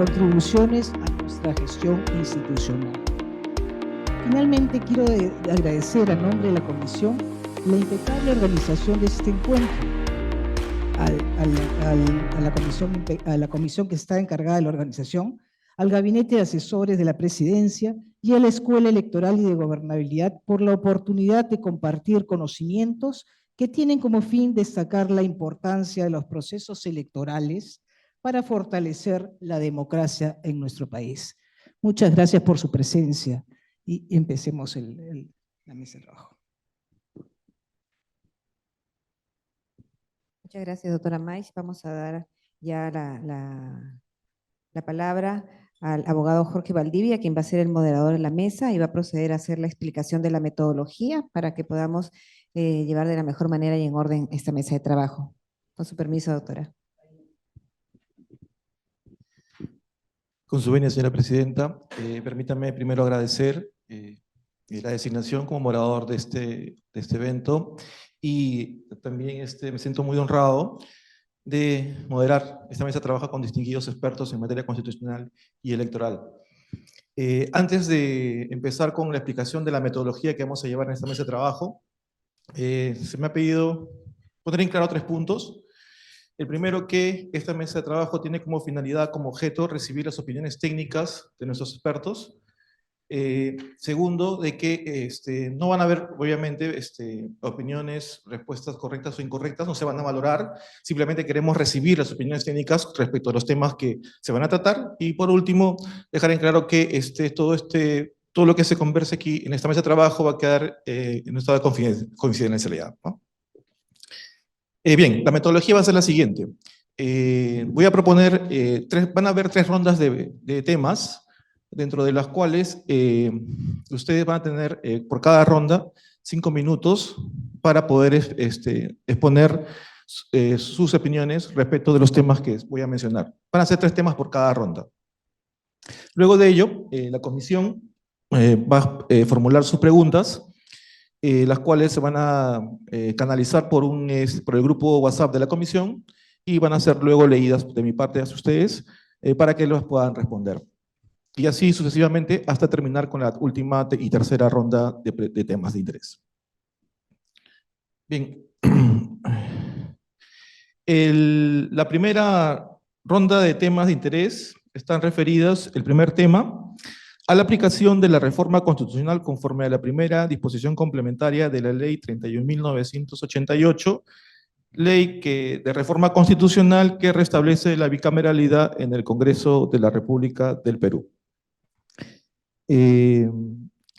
contribuciones a nuestra gestión institucional. Finalmente, quiero agradecer a nombre de la Comisión la impecable organización de este encuentro, a la comisión que está encargada de la organización, al Gabinete de Asesores de la Presidencia y a la Escuela Electoral y de Gobernabilidad por la oportunidad de compartir conocimientos que tienen como fin destacar la importancia de los procesos electorales para fortalecer la democracia en nuestro país. Muchas gracias por su presencia y empecemos la mesa de trabajo. Muchas gracias, doctora Mais. Vamos a dar ya la palabra al abogado Jorge Valdivia, quien va a ser el moderador de la mesa y va a proceder a hacer la explicación de la metodología para que podamos llevar de la mejor manera y en orden esta mesa de trabajo. Con su permiso, doctora. Con su venia, señora presidenta, permítame primero agradecer la designación como moderador de este evento y también me siento muy honrado de moderar esta mesa de trabajo con distinguidos expertos en materia constitucional y electoral. Antes de empezar con la explicación de la metodología que vamos a llevar en esta mesa de trabajo, se me ha pedido poner en claro 3 puntos. El primero, que esta mesa de trabajo tiene como finalidad, como objeto, recibir las opiniones técnicas de nuestros expertos. Segundo, de que no van a haber, obviamente, opiniones, respuestas correctas o incorrectas, no se van a valorar, simplemente queremos recibir las opiniones técnicas respecto a los temas que se van a tratar. Y por último, dejar en claro que todo lo que se converse aquí en esta mesa de trabajo va a quedar en un estado de confidencialidad, ¿no? Bien, la metodología va a ser la siguiente. Voy a proponer, van a haber 3 rondas de temas, dentro de las cuales ustedes van a tener por cada ronda 5 minutos para poder exponer sus opiniones respecto de los temas que voy a mencionar. Van a ser 3 temas por cada ronda. Luego de ello, la comisión va a formular sus preguntas, las cuales se van a canalizar por el grupo WhatsApp de la comisión y van a ser luego leídas de mi parte hacia ustedes para que los puedan responder. Y así sucesivamente hasta terminar con la última y tercera ronda de temas de interés. Bien. La primera ronda de temas de interés están referidas, el primer tema, a la aplicación de la reforma constitucional conforme a la primera disposición complementaria de la Ley 31.988, ley de reforma constitucional que restablece la bicameralidad en el Congreso de la República del Perú.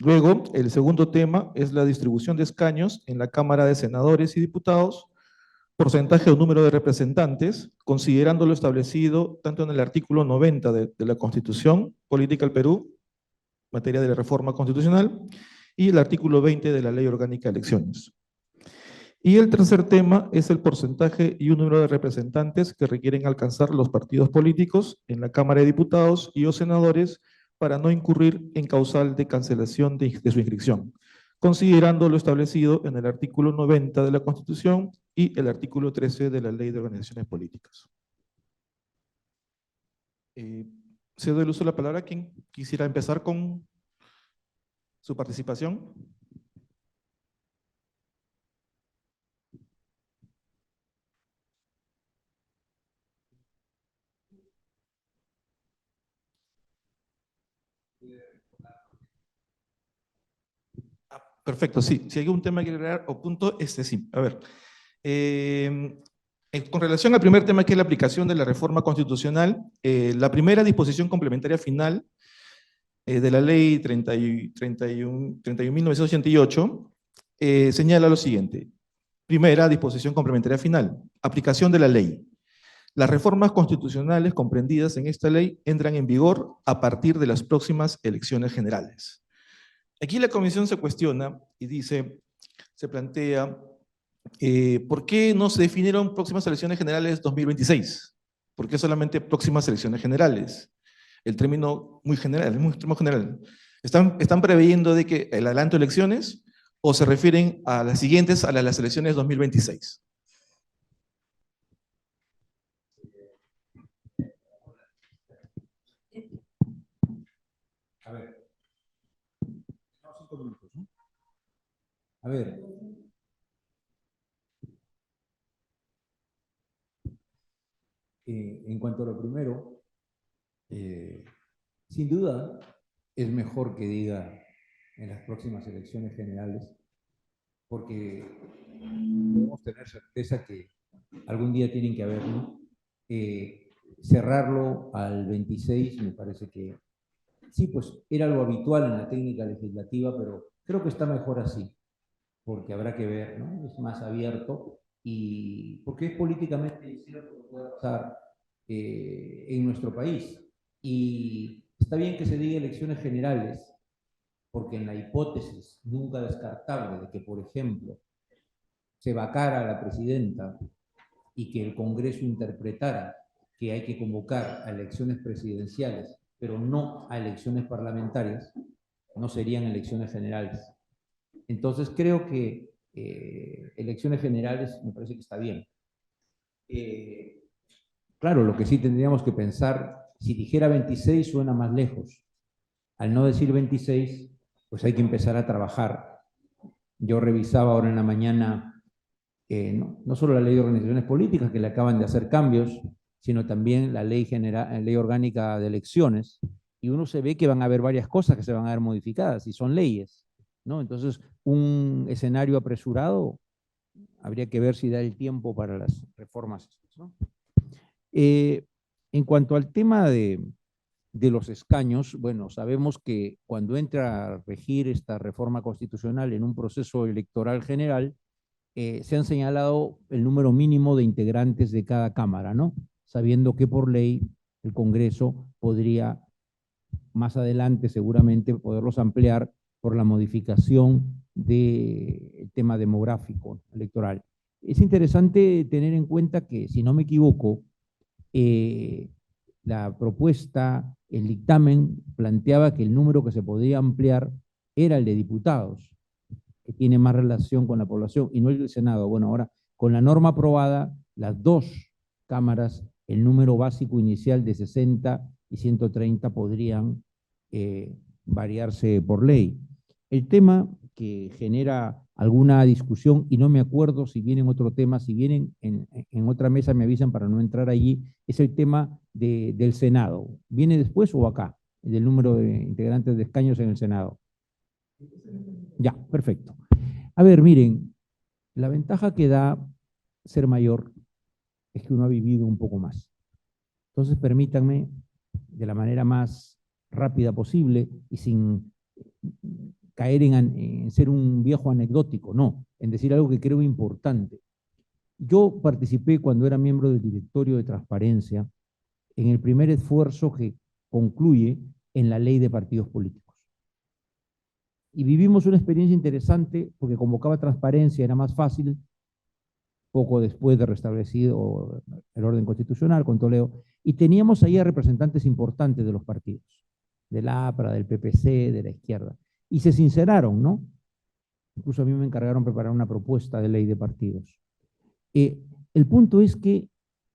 Luego, el segundo tema es la distribución de escaños en la Cámara de Senadores y Diputados, porcentaje o número de representantes, considerando lo establecido tanto en el artículo 90 de la Constitución Política del Perú, materia de la reforma constitucional, y el artículo 20 de la Ley Orgánica de Elecciones. Y el tercer tema es el porcentaje y un número de representantes que requieren alcanzar los partidos políticos en la Cámara de Diputados y o senadores para no incurrir en causal de cancelación de su inscripción, considerando lo establecido en el artículo 90 de la Constitución y el artículo 13 de la Ley de Organizaciones Políticas. Cedo el uso de la palabra a quien quisiera empezar con su participación. Perfecto, sí. Si hay un tema que agregar o punto, sí. A ver. Con relación al primer tema, que es la aplicación de la reforma constitucional, la primera disposición complementaria final de la Ley 31.988 señala lo siguiente. Primera disposición complementaria final. Aplicación de la ley. Las reformas constitucionales comprendidas en esta ley entran en vigor a partir de las próximas elecciones generales. Aquí la comisión se cuestiona y dice, se plantea, ¿por qué no se definieron próximas elecciones generales 2026? ¿Por qué solamente próximas elecciones generales? El término muy general, es muy general. ¿Están preveyendo de que el adelanto de elecciones o se refieren a las siguientes, a las elecciones 2026? minutos, ¿no? A ver. En cuanto a lo primero, sin duda es mejor que diga en las próximas elecciones generales, porque debemos tener certeza que algún día tienen que haber, ¿no? Cerrarlo al 26 me parece que sí, pues era algo habitual en la técnica legislativa, pero creo que está mejor así, porque habrá que ver, ¿no? Es más abierto y porque es políticamente incierto lo que pueda pasar en nuestro país. Y está bien que se diga elecciones generales, porque en la hipótesis nunca descartable de que, por ejemplo, se vacara a la presidenta y que el Congreso interpretara que hay que convocar a elecciones presidenciales, pero no a elecciones parlamentarias, no serían elecciones generales. Entonces creo que elecciones generales me parece que está bien. Claro, lo que sí tendríamos que pensar, si dijera 26 suena más lejos. Al no decir 26, pues hay que empezar a trabajar. Yo revisaba ahora en la mañana no solo la ley de organizaciones políticas, que le acaban de hacer cambios, sino también la ley orgánica de elecciones, y uno se ve que van a haber varias cosas que se van a ver modificadas, y son leyes, ¿no? Entonces, un escenario apresurado, habría que ver si da el tiempo para las reformas, ¿no? En cuanto al tema de los escaños, bueno, sabemos que cuando entra a regir esta reforma constitucional en un proceso electoral general, se han señalado el número mínimo de integrantes de cada Cámara, ¿no? Sabiendo que por ley el Congreso podría más adelante seguramente poderlos ampliar por la modificación del tema demográfico electoral. Es interesante tener en cuenta que, si no me equivoco, la propuesta, el dictamen planteaba que el número que se podía ampliar era el de diputados, que tiene más relación con la población, y no el del Senado. Bueno, ahora, con la norma aprobada, las dos cámaras, el número básico inicial de 60 y 130 podrían variarse por ley. El tema que genera alguna discusión, y no me acuerdo si viene en otro tema, si vienen en otra mesa me avisan para no entrar allí, es el tema del Senado. ¿Viene después o acá? Del número de integrantes de escaños en el Senado. Ya, perfecto. A ver, miren, la ventaja que da ser mayor es que uno ha vivido un poco más. Entonces, permítanme, de la manera más rápida posible y sin caer en ser un viejo anecdótico, no, en decir algo que creo importante. Yo participé cuando era miembro del directorio de transparencia en el primer esfuerzo que concluye en la ley de partidos políticos. Y vivimos una experiencia interesante porque convocaba transparencia, era más fácil, poco después de restablecido el orden constitucional con Toledo, y teníamos ahí a representantes importantes de los partidos, del APRA, del PPC, de la izquierda, y se sinceraron, ¿no? Incluso a mí me encargaron preparar una propuesta de ley de partidos. El punto es que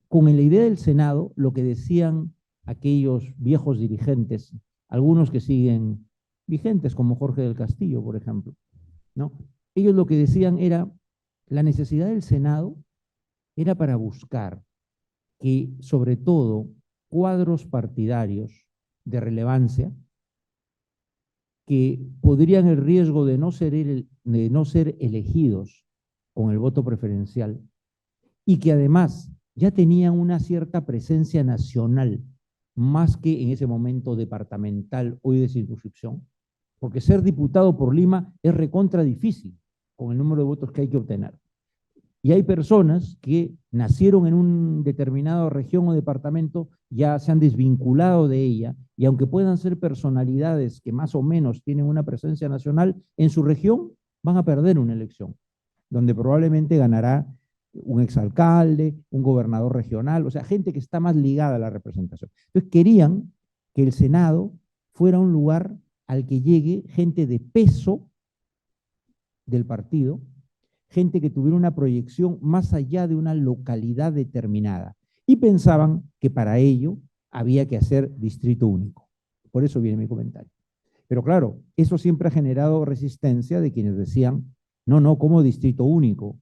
con la idea del Senado, lo que decían aquellos viejos dirigentes, algunos que siguen vigentes, como Jorge del Castillo, por ejemplo, ¿no? Ellos lo que decían era, la necesidad del Senado era para buscar que, sobre todo, cuadros partidarios de relevancia, que podrían el riesgo de no ser elegidos con el voto preferencial, y que además ya tenían una cierta presencia nacional, más que en ese momento departamental o de circunscripción, porque ser diputado por Lima es recontra difícil con el número de votos que hay que obtener. Y hay personas que nacieron en una determinada región o departamento, ya se han desvinculado de ella, y aunque puedan ser personalidades que más o menos tienen una presencia nacional, en su región van a perder una elección, donde probablemente ganará un exalcalde, un gobernador regional, o sea, gente que está más ligada a la representación. Entonces querían que el Senado fuera un lugar al que llegue gente de peso del partido, gente que tuviera una proyección más allá de una localidad determinada. Y pensaban que para ello había que hacer distrito único. Por eso viene mi comentario. Pero claro, eso siempre ha generado resistencia de quienes decían, no, no, como distrito único,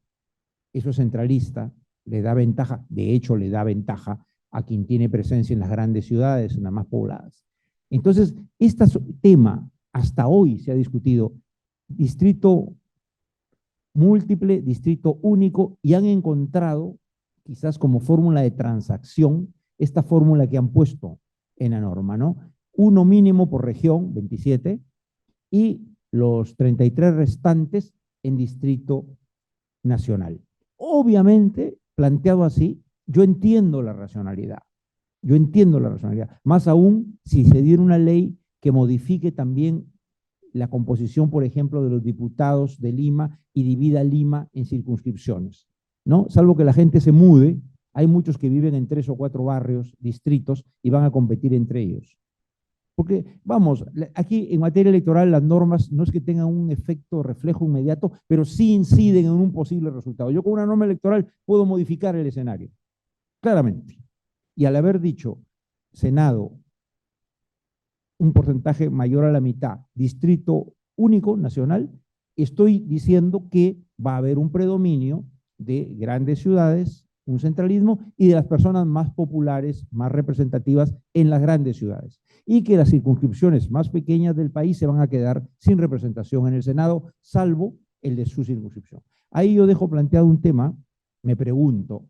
eso es centralista, le da ventaja, de hecho le da ventaja a quien tiene presencia en las grandes ciudades, en las más pobladas. Entonces, este tema hasta hoy se ha discutido, distrito múltiple, distrito único, y han encontrado, quizás como fórmula de transacción, esta fórmula que han puesto en la norma, ¿no? Uno mínimo por región, 27, y los 33 restantes en distrito nacional. Obviamente, planteado así, yo entiendo la racionalidad. Yo entiendo la racionalidad. Más aún si se diera una ley que modifique también la composición, por ejemplo, de los diputados de Lima y divida Lima en circunscripciones, ¿no? Salvo que la gente se mude, hay muchos que viven en 3 o 4 barrios, distritos, y van a competir entre ellos. Porque, vamos, aquí en materia electoral las normas no es que tengan un efecto reflejo inmediato, pero sí inciden en un posible resultado. Yo con una norma electoral puedo modificar el escenario, claramente. Y al haber dicho Senado, un porcentaje mayor a la mitad, distrito único, nacional, estoy diciendo que va a haber un predominio de grandes ciudades, un centralismo, y de las personas más populares, más representativas en las grandes ciudades. Y que las circunscripciones más pequeñas del país se van a quedar sin representación en el Senado, salvo el de su circunscripción. Ahí yo dejo planteado un tema, me pregunto,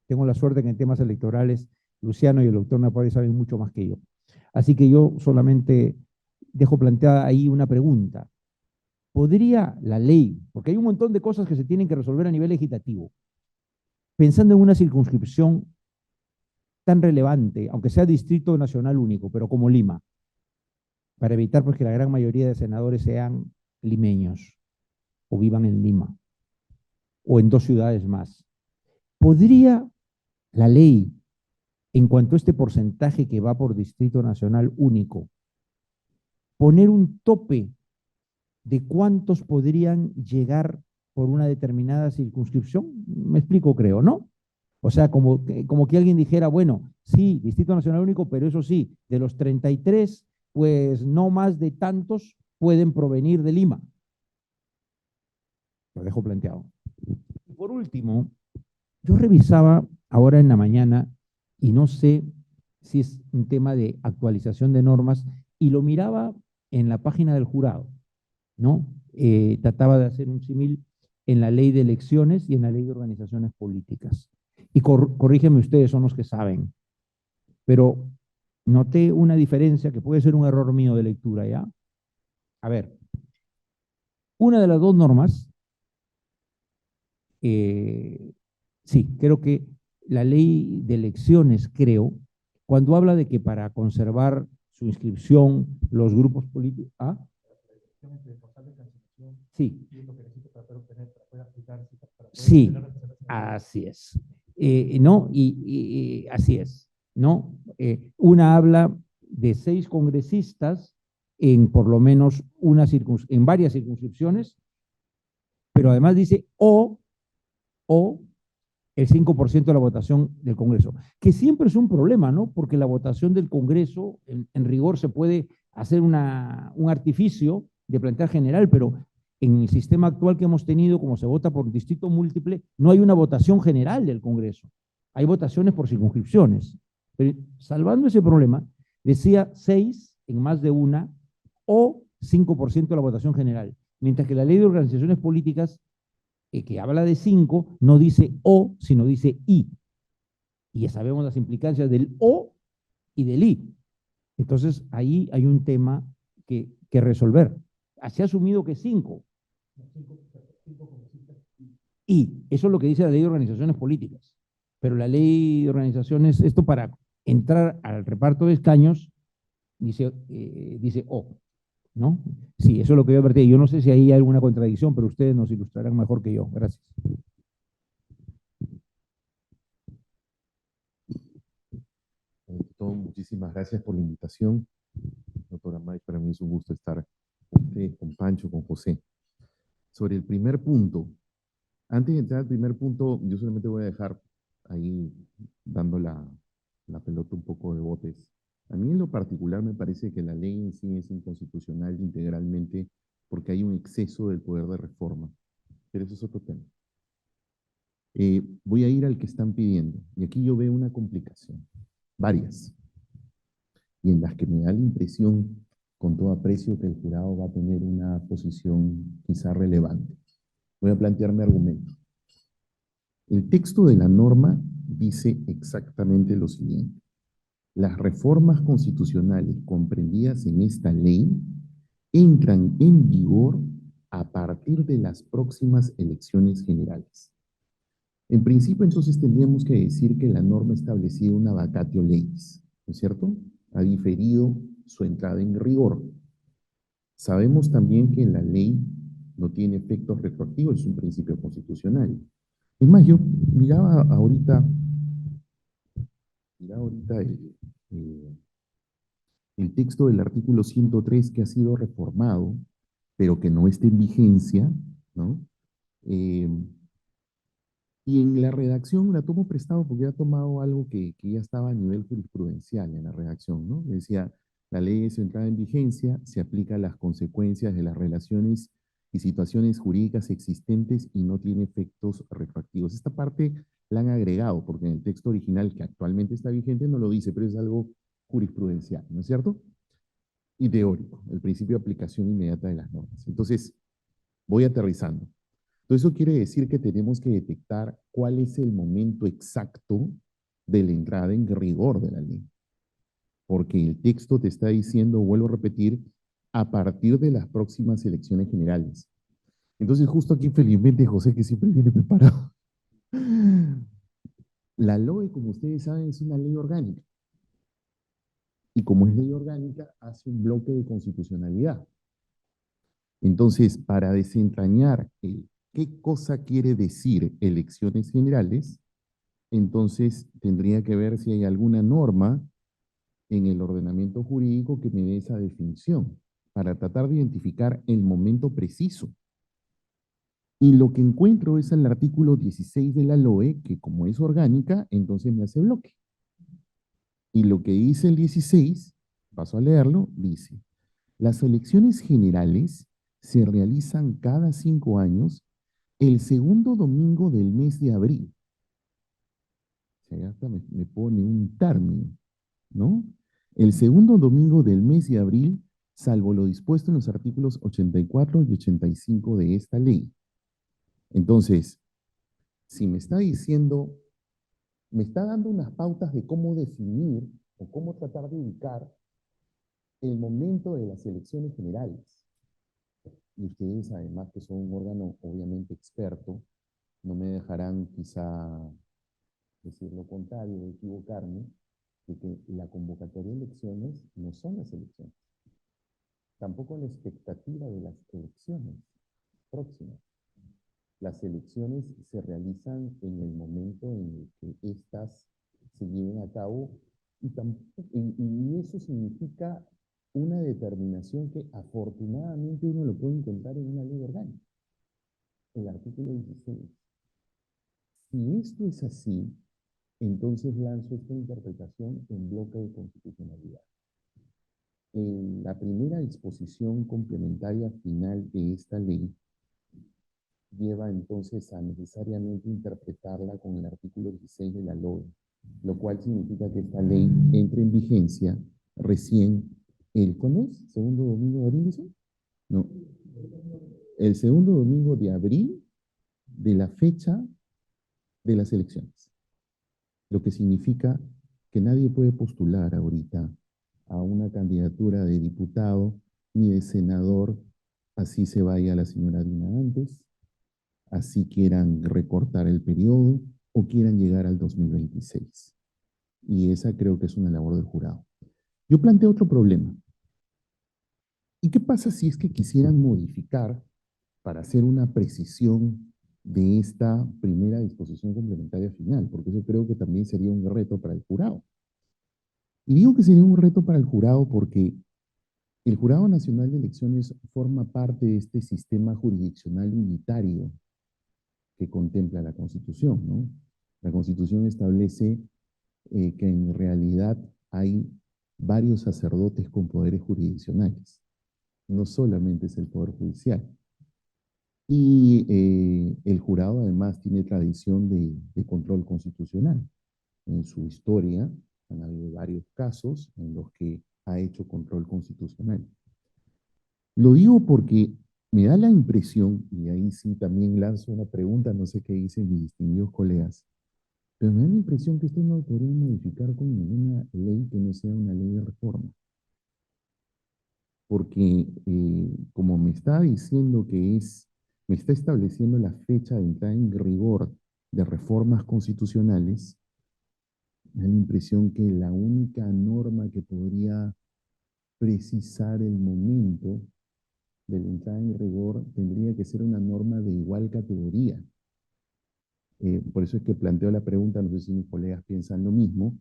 tengo la suerte que en temas electorales Luciano y el doctor Napoli saben mucho más que yo. Así que yo solamente dejo planteada ahí una pregunta. ¿Podría la ley, porque hay un montón de cosas que se tienen que resolver a nivel legislativo, pensando en una circunscripción tan relevante, aunque sea distrito nacional único, pero como Lima, para evitar pues, que la gran mayoría de senadores sean limeños o vivan en Lima o en 2 ciudades más? ¿Podría la ley, en cuanto a este porcentaje que va por distrito nacional único, poner un tope de cuántos podrían llegar por una determinada circunscripción? Me explico, creo, ¿no? O sea, como que alguien dijera, bueno, sí, Distrito Nacional Único, pero eso sí, de los 33, pues no más de tantos pueden provenir de Lima. Lo dejo planteado. Y por último, yo revisaba ahora en la mañana, y no sé si es un tema de actualización de normas, y lo miraba en la página del jurado, ¿no? Trataba de hacer un símil en la ley de elecciones y en la ley de organizaciones políticas. Y corrígeme ustedes, son los que saben, pero noté una diferencia que puede ser un error mío de lectura, ¿ya? A ver, una de las 2 normas, sí, creo que la ley de elecciones, cuando habla de que para conservar su inscripción, los grupos políticos, ¿ah? Sí. Sí, así es. ¿No? Y así es, ¿no? Una habla de 6 congresistas en por lo menos en varias circunscripciones, pero además dice o el 5% de la votación del Congreso, que siempre es un problema, ¿no? Porque la votación del Congreso, en rigor, se puede hacer un artificio de plantear general, pero en el sistema actual que hemos tenido, como se vota por distrito múltiple, no hay una votación general del Congreso. Hay votaciones por circunscripciones. Pero salvando ese problema, decía 6 en más de una o 5% de la votación general, mientras que la ley de organizaciones políticas, que habla de 5, no dice o, sino dice y. Y ya sabemos las implicancias del o y del i. Entonces, ahí hay un tema que resolver. Se ha asumido que 5. Y eso es lo que dice la ley de organizaciones políticas. Pero la ley de organizaciones, esto para entrar al reparto de escaños, dice o, ¿no? Sí, eso es lo que yo advertí. Yo no sé si ahí hay alguna contradicción, pero ustedes nos ilustrarán mejor que yo. Gracias. Muchísimas gracias por la invitación. Doctora May, para mí es un gusto estar con usted, con Pancho, con José. Sobre el primer punto, antes de entrar al primer punto, yo solamente voy a dejar ahí dando la pelota un poco de botes A mí en lo particular me parece que la ley en sí es inconstitucional integralmente porque hay un exceso del poder de reforma, pero eso es otro tema. Voy a ir al que están pidiendo, y aquí yo veo una complicación, varias, y en las que me da la impresión, con todo aprecio, que el jurado va a tener una posición quizá relevante. Voy a plantearme argumentos. El texto de la norma dice exactamente lo siguiente. Las reformas constitucionales comprendidas en esta ley entran en vigor a partir de las próximas elecciones generales. En principio, entonces, tendríamos que decir que la norma establecía una vacatio legis, ¿no es cierto? Ha diferido su entrada en rigor. Sabemos también que la ley no tiene efectos retroactivos, es un principio constitucional. Es más, yo miraba ahorita eh, el texto del artículo 103 que ha sido reformado, pero que no está en vigencia, ¿no? Eh, y en la redacción la tomo prestado porque ha tomado algo que ya estaba a nivel jurisprudencial en la redacción, ¿no? Decía, la ley es entrada en vigencia, se aplica a las consecuencias de las relaciones y situaciones jurídicas existentes y no tiene efectos retroactivos. Esta parte la han agregado porque en el texto original que actualmente está vigente no lo dice, pero es algo jurisprudencial, ¿no es cierto? Y teórico, el principio de aplicación inmediata de las normas. Entonces, voy aterrizando. Entonces, eso quiere decir que tenemos que detectar cuál es el momento exacto de la entrada en rigor de la ley. Porque el texto te está diciendo, vuelvo a repetir, a partir de las próximas elecciones generales. Entonces, justo aquí, felizmente, José, que siempre viene preparado. La LOE, como ustedes saben, es una ley orgánica. Y como es ley orgánica, hace un bloque de constitucionalidad. Entonces, para desentrañar qué cosa quiere decir elecciones generales, entonces tendría que ver si hay alguna norma en el ordenamiento jurídico que me dé esa definición, para tratar de identificar el momento preciso. Y lo que encuentro es el artículo 16 de la LOE, que como es orgánica, entonces me hace bloque. Y lo que dice el 16, paso a leerlo, dice, las elecciones generales se realizan cada 5 años el segundo domingo del mes de abril. O sea, hasta me pone un término, ¿no? El segundo domingo del mes de abril, salvo lo dispuesto en los artículos 84 y 85 de esta ley. Entonces, si me está diciendo, me está dando unas pautas de cómo definir o cómo tratar de ubicar el momento de las elecciones generales. Y ustedes, además, que son un órgano obviamente experto, no me dejarán quizá decir lo contrario o equivocarme, de que la convocatoria de elecciones no son las elecciones. Tampoco la expectativa de las elecciones próximas. Las elecciones se realizan en el momento en el que éstas se lleven a cabo y eso significa una determinación que afortunadamente uno lo puede encontrar en una ley orgánica, el artículo 16. Si esto es así, entonces lanzo esta interpretación en bloque de constitucionalidad. La primera disposición complementaria final de esta ley lleva entonces a necesariamente interpretarla con el artículo 16 de la LOE, lo cual significa que esta ley entre en vigencia recién ¿cuándo es? ¿Segundo domingo de abril eso? No. El segundo domingo de abril de la fecha de las elecciones. Lo que significa que nadie puede postular ahorita a una candidatura de diputado ni de senador, así se vaya la señora Dina antes, así quieran recortar el periodo o quieran llegar al 2026. Y esa creo que es una labor del jurado. Yo planteo otro problema. ¿Y qué pasa si es que quisieran modificar para hacer una precisión de esta primera disposición complementaria final? Porque eso creo que también sería un reto para el jurado. Y digo que sería un reto para el jurado porque el Jurado Nacional de Elecciones forma parte de este sistema jurisdiccional unitario que contempla la Constitución, ¿no? La Constitución establece que en realidad hay varios sacerdotes con poderes jurisdiccionales. No solamente es el Poder Judicial. Y el jurado además tiene tradición de control constitucional. En su historia han habido varios casos en los que ha hecho control constitucional. Lo digo porque me da la impresión, y ahí sí también lanzo una pregunta, no sé qué dicen mis distinguidos colegas, pero me da la impresión que esto no lo podrían modificar con ninguna ley que no sea una ley de reforma. Porque como me está diciendo me está estableciendo la fecha de entrada en rigor de reformas constitucionales, me da la impresión que la única norma que podría precisar el momento de la entrada en rigor tendría que ser una norma de igual categoría. Por eso es que planteo la pregunta, no sé si mis colegas piensan lo mismo.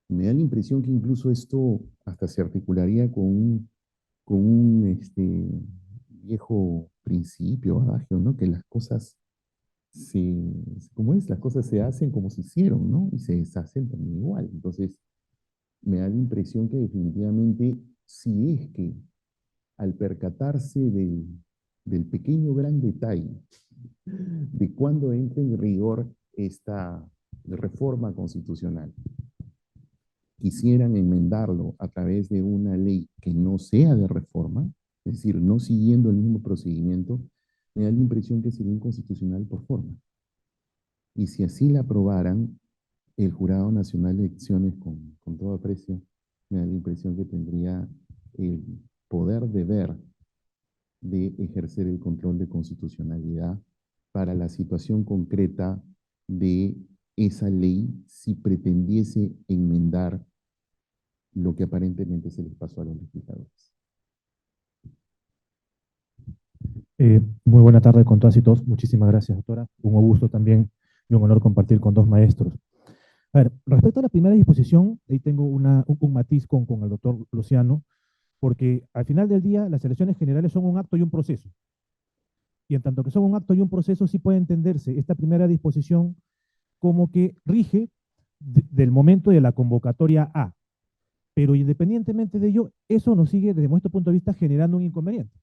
Me da la impresión que incluso esto hasta se articularía con un viejo principio, adagio, ¿no? Que las cosas ¿cómo es? Las cosas se hacen como se hicieron, ¿no? Y se deshacen también igual. Entonces, me da la impresión que definitivamente, si es que al percatarse del pequeño gran detalle de cuándo entra en rigor esta reforma constitucional, quisieran enmendarlo a través de una ley que no sea de reforma, es decir, no siguiendo el mismo procedimiento, me da la impresión que sería inconstitucional por forma. Y si así la aprobaran, el Jurado Nacional de Elecciones, con todo aprecio, me da la impresión que tendría el poder deber de ejercer el control de constitucionalidad para la situación concreta de esa ley si pretendiese enmendar lo que aparentemente se les pasó a los legisladores. Muy buena tarde con todas y todos. Muchísimas gracias, doctora. Un gusto también y un honor compartir con dos maestros. A ver, respecto a la primera disposición, ahí tengo un matiz con el doctor Luciano, porque al final del día las elecciones generales son un acto y un proceso. Y en tanto que son un acto y un proceso, sí puede entenderse esta primera disposición como que rige del momento de la convocatoria A. Pero independientemente de ello, eso nos sigue desde nuestro punto de vista generando un inconveniente.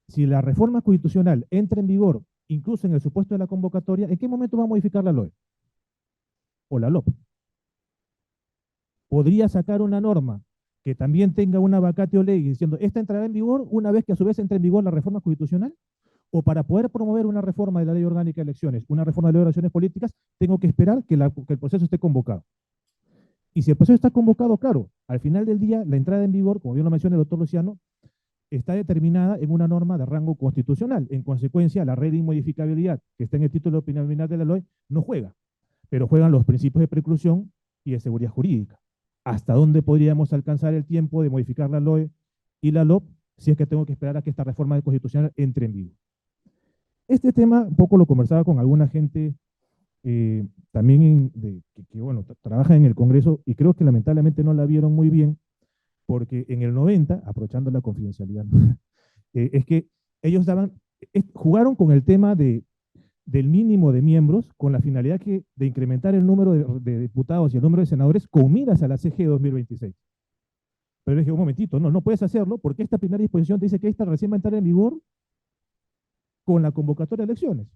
Si la reforma constitucional entra en vigor, incluso en el supuesto de la convocatoria, ¿en qué momento va a modificar la LOE? O la LOP. Podría sacar una norma que también tenga una vacatio legis diciendo, esta entrará en vigor una vez que a su vez entre en vigor la reforma constitucional, o para poder promover una reforma de la ley orgánica de elecciones, una reforma de la ley de relaciones políticas, tengo que esperar que el proceso esté convocado. Y si el proceso está convocado, claro, al final del día, la entrada en vigor, como bien lo menciona el doctor Luciano, está determinada en una norma de rango constitucional. En consecuencia, la red de inmodificabilidad que está en el título opinabilidad de la LOE no juega, pero juegan los principios de preclusión y de seguridad jurídica. ¿Hasta dónde podríamos alcanzar el tiempo de modificar la LOE y la LOP si es que tengo que esperar a que esta reforma constitucional entre en vigor? Este tema un poco lo conversaba con alguna gente también que bueno, trabaja en el Congreso y creo que lamentablemente no la vieron muy bien, porque en el 90, aprovechando la confidencialidad, es que ellos jugaron con el tema del mínimo de miembros con la finalidad de incrementar el número de diputados y el número de senadores con miras a la CG 2026. Pero les dije, un momentito, no puedes hacerlo porque esta primera disposición te dice que esta recién va a entrar en vigor con la convocatoria de elecciones.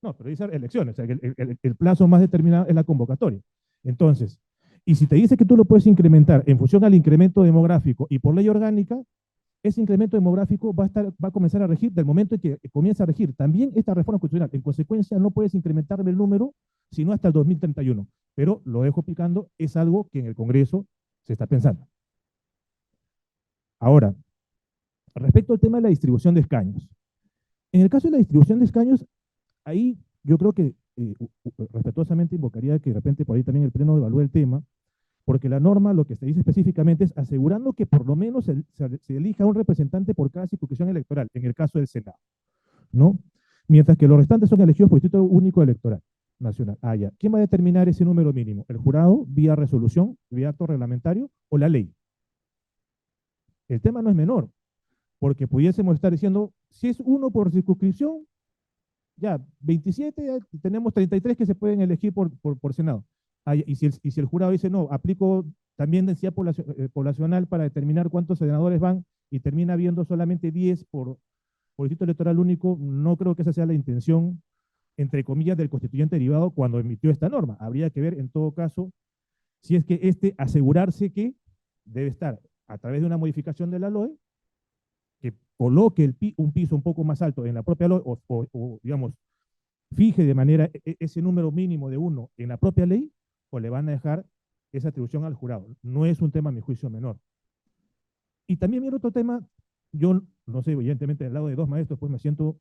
No, pero dice elecciones, o sea, el plazo más determinado es la convocatoria. Entonces, y si te dice que tú lo puedes incrementar en función al incremento demográfico y por ley orgánica, ese incremento demográfico va a comenzar a regir del momento en que comienza a regir también esta reforma constitucional. En consecuencia, no puedes incrementar el número sino hasta el 2031. Pero lo dejo picando, es algo que en el Congreso se está pensando. Ahora, respecto al tema de la distribución de escaños. En el caso de la distribución de escaños, ahí yo creo que respetuosamente invocaría que de repente por ahí también el Pleno evalúe el tema, porque la norma lo que se dice específicamente es asegurando que por lo menos se elija un representante por cada circunscripción electoral, en el caso del Senado, ¿no? Mientras que los restantes son elegidos por el Instituto Único Electoral Nacional. Ah, ya. ¿Quién va a determinar ese número mínimo? ¿El jurado, vía resolución, vía acto reglamentario o la ley? El tema no es menor, porque pudiésemos estar diciendo, si es uno por circunscripción, ya, 27, ya tenemos 33 que se pueden elegir por Senado. Ah, y si el jurado dice, no, aplico también densidad poblacional para determinar cuántos senadores van y termina habiendo solamente 10 por distrito electoral único, no creo que esa sea la intención, entre comillas, del constituyente derivado cuando emitió esta norma. Habría que ver, en todo caso, si es que asegurarse que debe estar a través de una modificación de la LOE, que coloque un piso un poco más alto en la propia LOE, o digamos, fije de manera ese número mínimo de 1 en la propia ley, o le van a dejar esa atribución al jurado. No es un tema, a mi juicio, menor. Y también viene otro tema, yo no sé, evidentemente del lado de dos maestros, pues me siento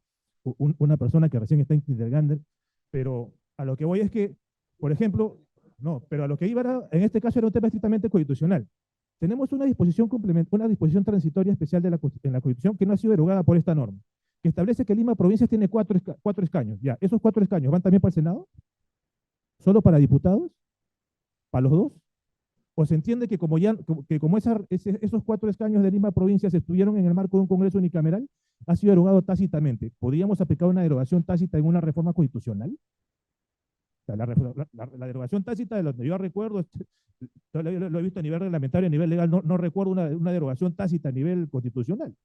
una persona que recién está en kindergarten, pero a lo que voy es que, por ejemplo, no, pero a lo que iba en este caso era un tema estrictamente constitucional. Tenemos una disposición una disposición transitoria especial en la Constitución que no ha sido derogada por esta norma, que establece que Lima Provincias tiene cuatro escaños. Ya, ¿esos 4 escaños van también para el Senado? ¿Solo para diputados? ¿Para los dos? ¿O se entiende que como esos 4 escaños de Lima Provincias estuvieron en el marco de un Congreso unicameral, ha sido derogado tácitamente? ¿Podríamos aplicar una derogación tácita en una reforma constitucional? O sea, la derogación tácita de lo que yo recuerdo, lo he visto a nivel reglamentario, a nivel legal, no recuerdo una derogación tácita a nivel constitucional.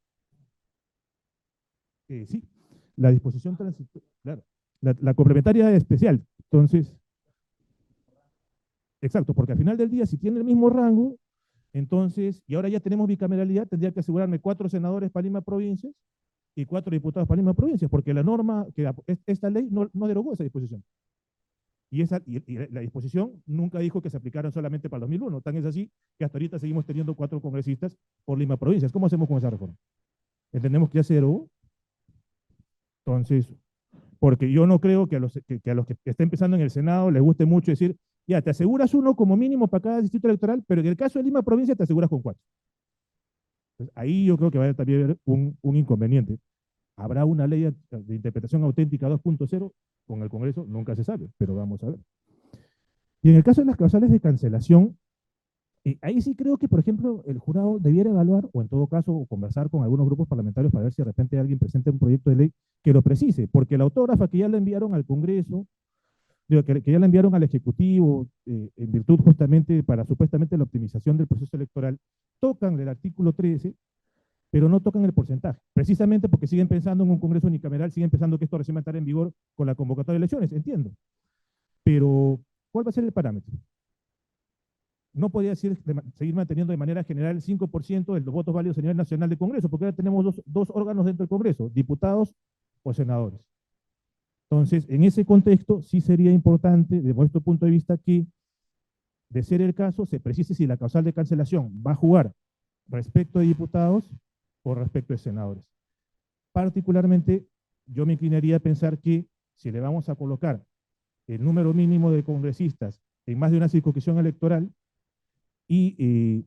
Sí, la disposición transitoria, claro, la complementaria especial. Entonces, exacto, porque al final del día, si tiene el mismo rango, entonces, y ahora ya tenemos bicameralidad, tendría que asegurarme 4 senadores para Lima Provincias y 4 diputados para Lima Provincias, porque la norma, esta ley no derogó esa disposición. Y la disposición nunca dijo que se aplicaran solamente para el 2001. Tan es así que hasta ahorita seguimos teniendo 4 congresistas por Lima Provincias. ¿Cómo hacemos con esa reforma? ¿Entendemos que ya se derogó? Entonces, porque yo no creo que a los que estén empezando en el Senado les guste mucho decir, ya, te aseguras 1 como mínimo para cada distrito electoral, pero en el caso de Lima Provincia te aseguras con 4. Entonces, ahí yo creo que va a también haber un inconveniente. ¿Habrá una ley de interpretación auténtica 2.0? Con el Congreso nunca se sabe, pero vamos a ver. Y en el caso de las causales de cancelación, ahí sí creo que, por ejemplo, el jurado debiera evaluar, o en todo caso, conversar con algunos grupos parlamentarios para ver si de repente alguien presenta un proyecto de ley que lo precise, porque la autógrafa que ya le enviaron al Congreso, que ya la enviaron al Ejecutivo, en virtud justamente para supuestamente la optimización del proceso electoral, tocan el artículo 13, pero no tocan el porcentaje, precisamente porque siguen pensando en un Congreso unicameral, siguen pensando que esto recién va a estar en vigor con la convocatoria de elecciones, entiendo. Pero, ¿cuál va a ser el parámetro? No podría seguir manteniendo de manera general el 5% de los votos válidos a nivel nacional del Congreso, porque ahora tenemos dos órganos dentro del Congreso, diputados o senadores. Entonces, en ese contexto, sí sería importante, desde nuestro punto de vista, que, de ser el caso, se precise si la causal de cancelación va a jugar respecto de diputados o respecto de senadores. Particularmente, yo me inclinaría a pensar que si le vamos a colocar el número mínimo de congresistas en más de una circunscripción electoral y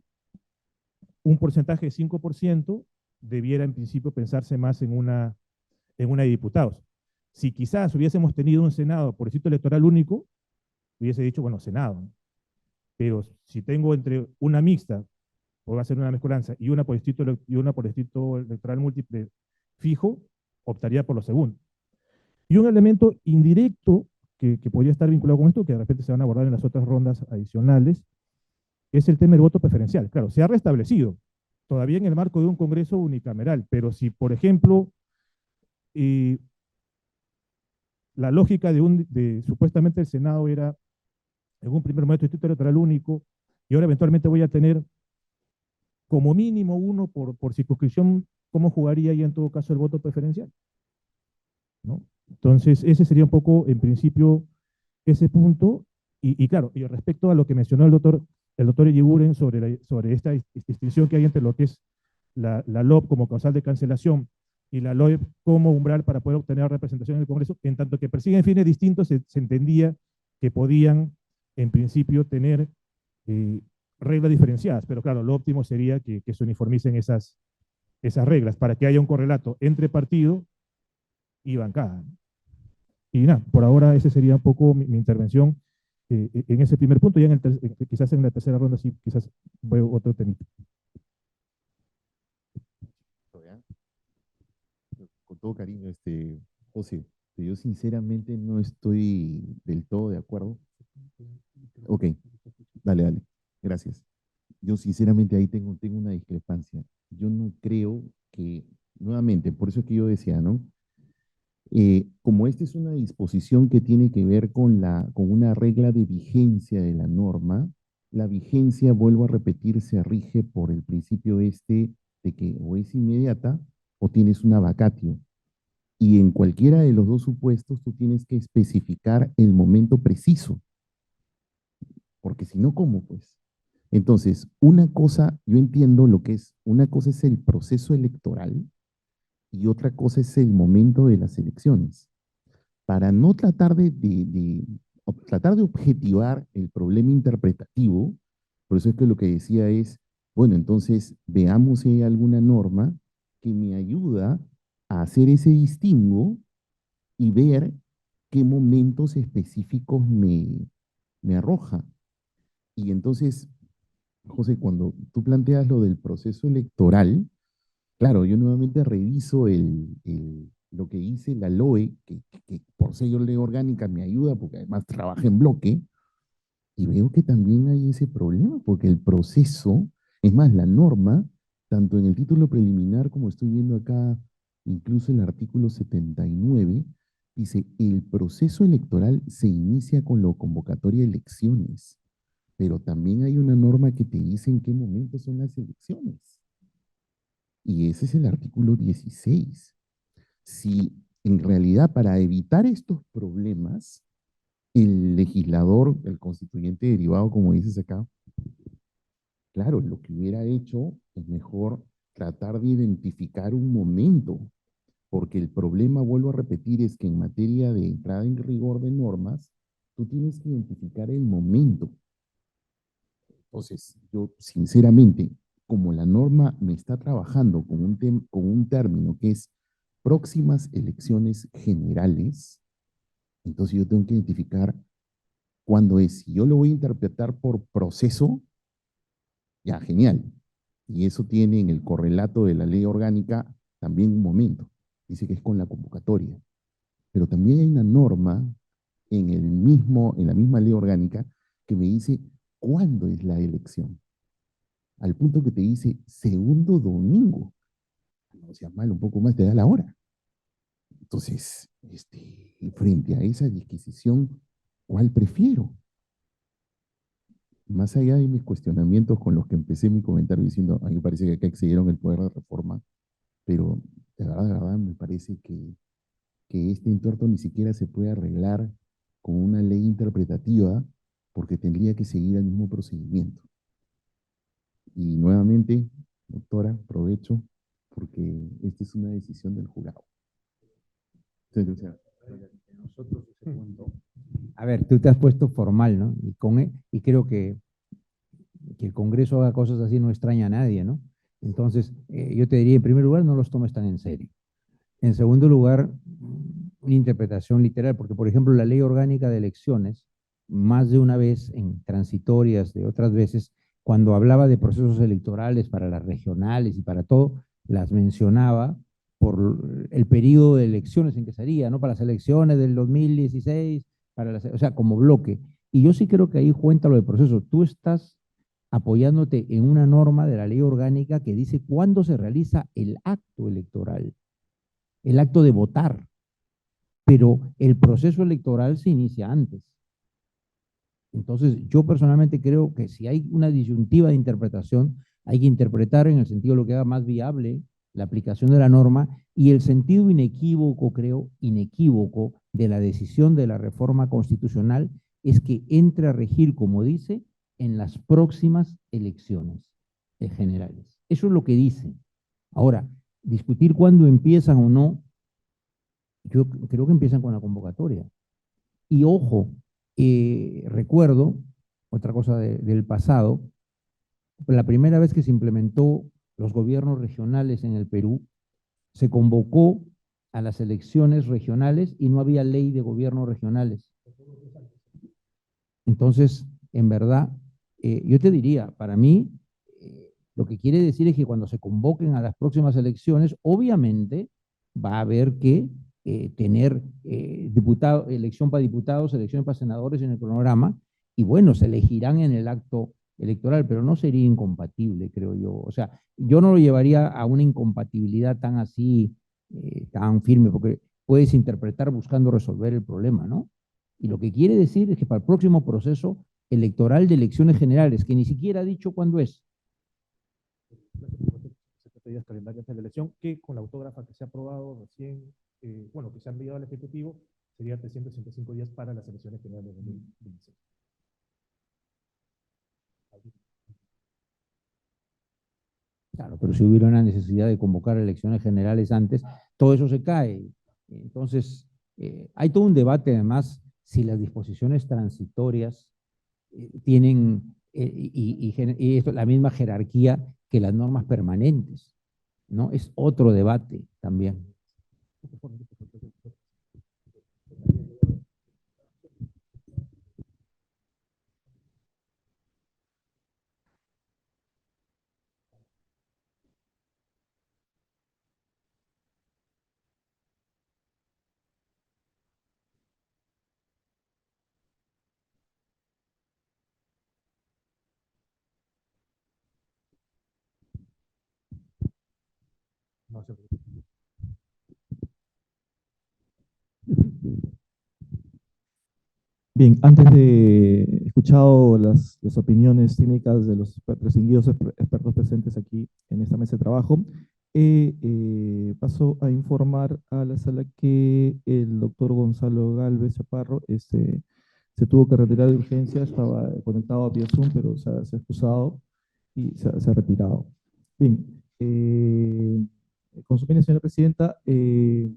un porcentaje de 5%, debiera en principio pensarse más en una de diputados. Si quizás hubiésemos tenido un Senado por distrito electoral único, hubiese dicho, bueno, Senado, ¿no? Pero si tengo entre una mixta, o va a ser una mezcolanza, y una por distrito electoral múltiple fijo, optaría por lo segundo. Y un elemento indirecto que podría estar vinculado con esto, que de repente se van a abordar en las otras rondas adicionales, es el tema del voto preferencial. Claro, se ha restablecido, todavía en el marco de un Congreso unicameral, pero si, por ejemplo, la lógica supuestamente el Senado era en un primer momento distrito electoral único, y ahora eventualmente voy a tener como mínimo 1 por circunscripción, ¿cómo jugaría ahí en todo caso el voto preferencial? ¿No? Entonces, ese sería un poco, en principio, ese punto. Y claro, y respecto a lo que mencionó el doctor Eguiguren sobre esta distinción que hay entre lo que es la LOP como causal de cancelación y la LOEP como umbral para poder obtener representación en el Congreso, en tanto que persiguen fines distintos, se entendía que podían, en principio, tener reglas diferenciadas, pero claro, lo óptimo sería que se uniformicen esas reglas para que haya un correlato entre partido y bancada. Y nada, por ahora ese sería un poco mi intervención en ese primer punto, ya quizás en la tercera ronda sí, quizás veo otro temita. Con todo cariño, José, yo sinceramente no estoy del todo de acuerdo. Ok, dale, gracias. yo sinceramente ahí tengo una discrepancia. Yo no creo que, nuevamente, por eso es que yo decía, ¿no? Como esta es una disposición que tiene que ver con una regla de vigencia de la norma, la vigencia, vuelvo a repetir, se rige por el principio este de que o es inmediata o tienes una vacatio. Y en cualquiera de los dos supuestos tú tienes que especificar el momento preciso, porque si no, ¿cómo pues? Entonces, una cosa, yo entiendo lo que es, una cosa es el proceso electoral y otra cosa es el momento de las elecciones. Para no tratar tratar de objetivar el problema interpretativo, por eso es que lo que decía es, bueno, entonces veamos si hay alguna norma que me ayuda a hacer ese distingo y ver qué momentos específicos me arroja. Y entonces, José, cuando tú planteas lo del proceso electoral, claro, yo nuevamente reviso lo que dice la LOE, que por ser ley orgánica me ayuda porque además trabaja en bloque, y veo que también hay ese problema, porque el proceso, es más, la norma, tanto en el título preliminar como estoy viendo acá, incluso el artículo 79, dice, el proceso electoral se inicia con la convocatoria de elecciones, pero también hay una norma que te dice en qué momento son las elecciones. Y ese es el artículo 16. Si en realidad para evitar estos problemas, el legislador, el constituyente derivado, como dices acá, claro, lo que hubiera hecho es mejor tratar de identificar un momento, porque el problema, vuelvo a repetir, es que en materia de entrada en rigor de normas, tú tienes que identificar el momento. Entonces, yo sinceramente, como la norma me está trabajando con un término que es próximas elecciones generales, entonces yo tengo que identificar cuándo es. Si yo lo voy a interpretar por proceso, ya, genial. Y eso tiene en el correlato de la ley orgánica también un momento. Dice que es con la convocatoria. Pero también hay una norma en la misma ley orgánica que me dice cuándo es la elección. Al punto que te dice segundo domingo. No sea mal, un poco más te da la hora. Entonces, frente a esa disquisición, ¿cuál prefiero? Más allá de mis cuestionamientos con los que empecé mi comentario diciendo, a mí me parece que acá excedieron el poder de reforma, pero de verdad, me parece que este entuerto ni siquiera se puede arreglar con una ley interpretativa porque tendría que seguir el mismo procedimiento. Y nuevamente, doctora, aprovecho porque esta es una decisión del jurado. Entonces, Nosotros ese punto. A ver, tú te has puesto formal, ¿no? Y creo que el Congreso haga cosas así no extraña a nadie, ¿no? Entonces, yo te diría, en primer lugar, no los tomes tan en serio. En segundo lugar, una interpretación literal, porque, por ejemplo, la ley orgánica de elecciones, más de una vez en transitorias de otras veces, cuando hablaba de procesos electorales para las regionales y para todo, las mencionaba por el periodo de elecciones en que sería, ¿no? Para las elecciones del 2016, o sea, como bloque. Y yo sí creo que ahí cuenta lo de proceso. Tú estás apoyándote en una norma de la ley orgánica que dice cuándo se realiza el acto electoral, el acto de votar, pero el proceso electoral se inicia antes. Entonces, yo personalmente creo que si hay una disyuntiva de interpretación, hay que interpretar en el sentido de lo que haga más viable la aplicación de la norma y el sentido inequívoco, creo, inequívoco de la decisión de la reforma constitucional es que entre a regir, como dice, en las próximas elecciones generales. Eso es lo que dice. Ahora, discutir cuándo empiezan o no, yo creo que empiezan con la convocatoria. Y ojo, recuerdo, otra cosa del pasado, la primera vez que se implementó los gobiernos regionales en el Perú, se convocó a las elecciones regionales y no había ley de gobiernos regionales. Entonces, en verdad, yo te diría, para mí, lo que quiere decir es que cuando se convoquen a las próximas elecciones, obviamente va a haber que tener elección para diputados, elección para senadores en el cronograma, y bueno, se elegirán en el acto electoral, pero no sería incompatible, creo yo. O sea, yo no lo llevaría a una incompatibilidad tan así, tan firme, porque puedes interpretar buscando resolver el problema, ¿no? Y lo que quiere decir es que para el próximo proceso electoral de elecciones generales, que ni siquiera ha dicho cuándo es. 70 días calendarios de la elección, que con la autógrafa que se ha aprobado recién, bueno, que se ha enviado al Ejecutivo, sería 365 días para las elecciones generales de 2026. Claro, pero si hubiera una necesidad de convocar elecciones generales antes, todo eso se cae. Entonces, hay todo un debate además si las disposiciones transitorias tienen y esto, la misma jerarquía que las normas permanentes, ¿no? Es otro debate también. No sé. Bien, antes de escuchado las opiniones técnicas de los distinguidos expertos presentes aquí en esta mesa de trabajo, paso a informar a la sala que el doctor Gonzalo Gálvez Chaparro se tuvo que retirar de urgencia, estaba conectado a vía Zoom, pero se ha excusado y se ha retirado. Bien, con su permiso, señora presidenta,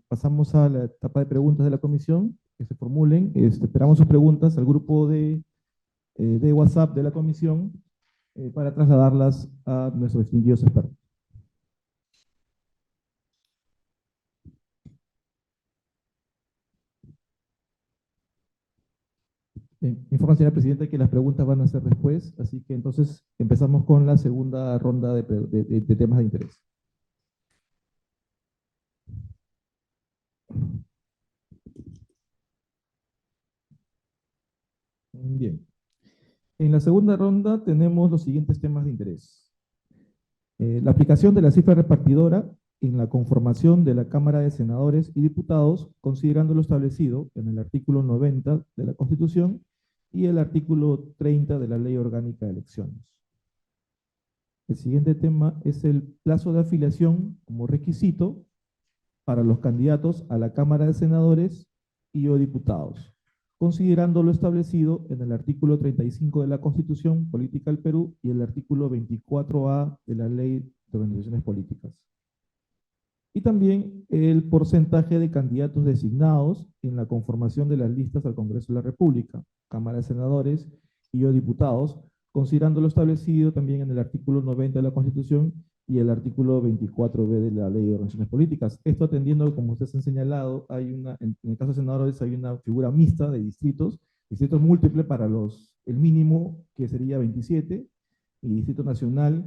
pasamos a la etapa de preguntas de la comisión, que se formulen. Esperamos sus preguntas al grupo de WhatsApp de la comisión para trasladarlas a nuestros distinguidos expertos. Bien, informa, señora presidenta, que las preguntas van a ser después, así que entonces empezamos con la segunda ronda de temas de interés. Bien. En la segunda ronda tenemos los siguientes temas de interés. La aplicación de la cifra repartidora en la conformación de la Cámara de Senadores y Diputados, considerando lo establecido en el artículo 90 de la Constitución y el artículo 30 de la Ley Orgánica de Elecciones. El siguiente tema es el plazo de afiliación como requisito para los candidatos a la Cámara de Senadores y o Diputados, considerando lo establecido en el artículo 35 de la Constitución Política del Perú y el artículo 24A de la Ley de Organizaciones Políticas. Y también el porcentaje de candidatos designados en la conformación de las listas al Congreso de la República, Cámara de Senadores y o Diputados, considerando lo establecido también en el artículo 90 de la Constitución y el artículo 24B de la Ley de Organizaciones Políticas. Esto atendiendo, como ustedes han señalado, en el caso de senadores hay una figura mixta de distritos múltiples para el mínimo que sería 27, y distrito nacional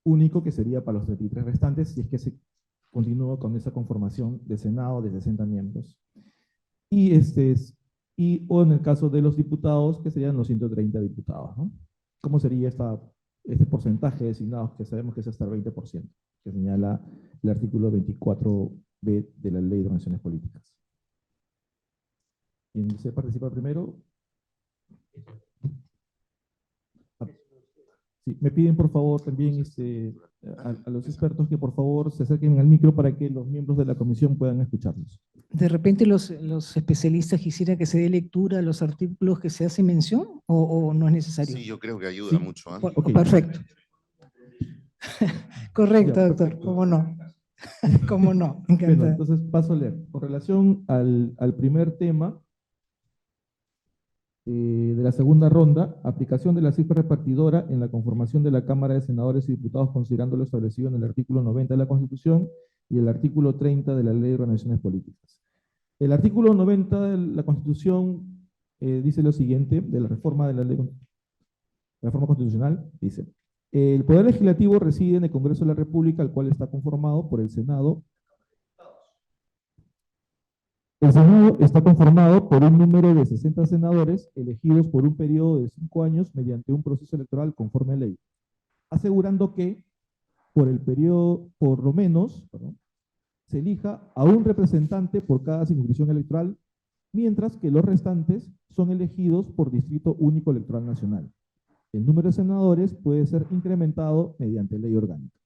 único que sería para los 33 restantes, si es que se continúa con esa conformación de Senado de 60 miembros. O en el caso de los diputados, que serían los 130 diputados, ¿no? ¿Cómo sería este porcentaje de designados, que sabemos que es hasta el 20%, que señala el artículo 24B de la Ley de Organizaciones Políticas? ¿Quién desea participar primero? Sí, me piden por favor también a los expertos que por favor se acerquen al micro para que los miembros de la comisión puedan escucharlos. ¿De repente los especialistas quisieran que se dé lectura a los artículos que se hace mención o no es necesario? Sí, yo creo que ayuda Sí. mucho. ¿Ah? Ok. Perfecto. Correcto, Ya, doctor. perfecto. ¿Cómo no? ¿Cómo no? Bueno, Encantado. entonces paso a leer. Con relación al primer tema de la segunda ronda, aplicación de la cifra repartidora en la conformación de la Cámara de Senadores y Diputados, considerando lo establecido en el artículo 90 de la Constitución y el artículo 30 de la Ley de Organizaciones Políticas. El artículo 90 de la Constitución dice lo siguiente, de la reforma de la ley, la reforma constitucional, dice: el Poder Legislativo reside en el Congreso de la República, el cual está conformado por el Senado, El Senado está conformado por un número de 60 senadores elegidos por un periodo de 5 años mediante un proceso electoral conforme a ley, asegurando que por el periodo, por lo menos, se elija a un representante por cada circunscripción electoral, mientras que los restantes son elegidos por Distrito Único Electoral Nacional. El número de senadores puede ser incrementado mediante ley orgánica.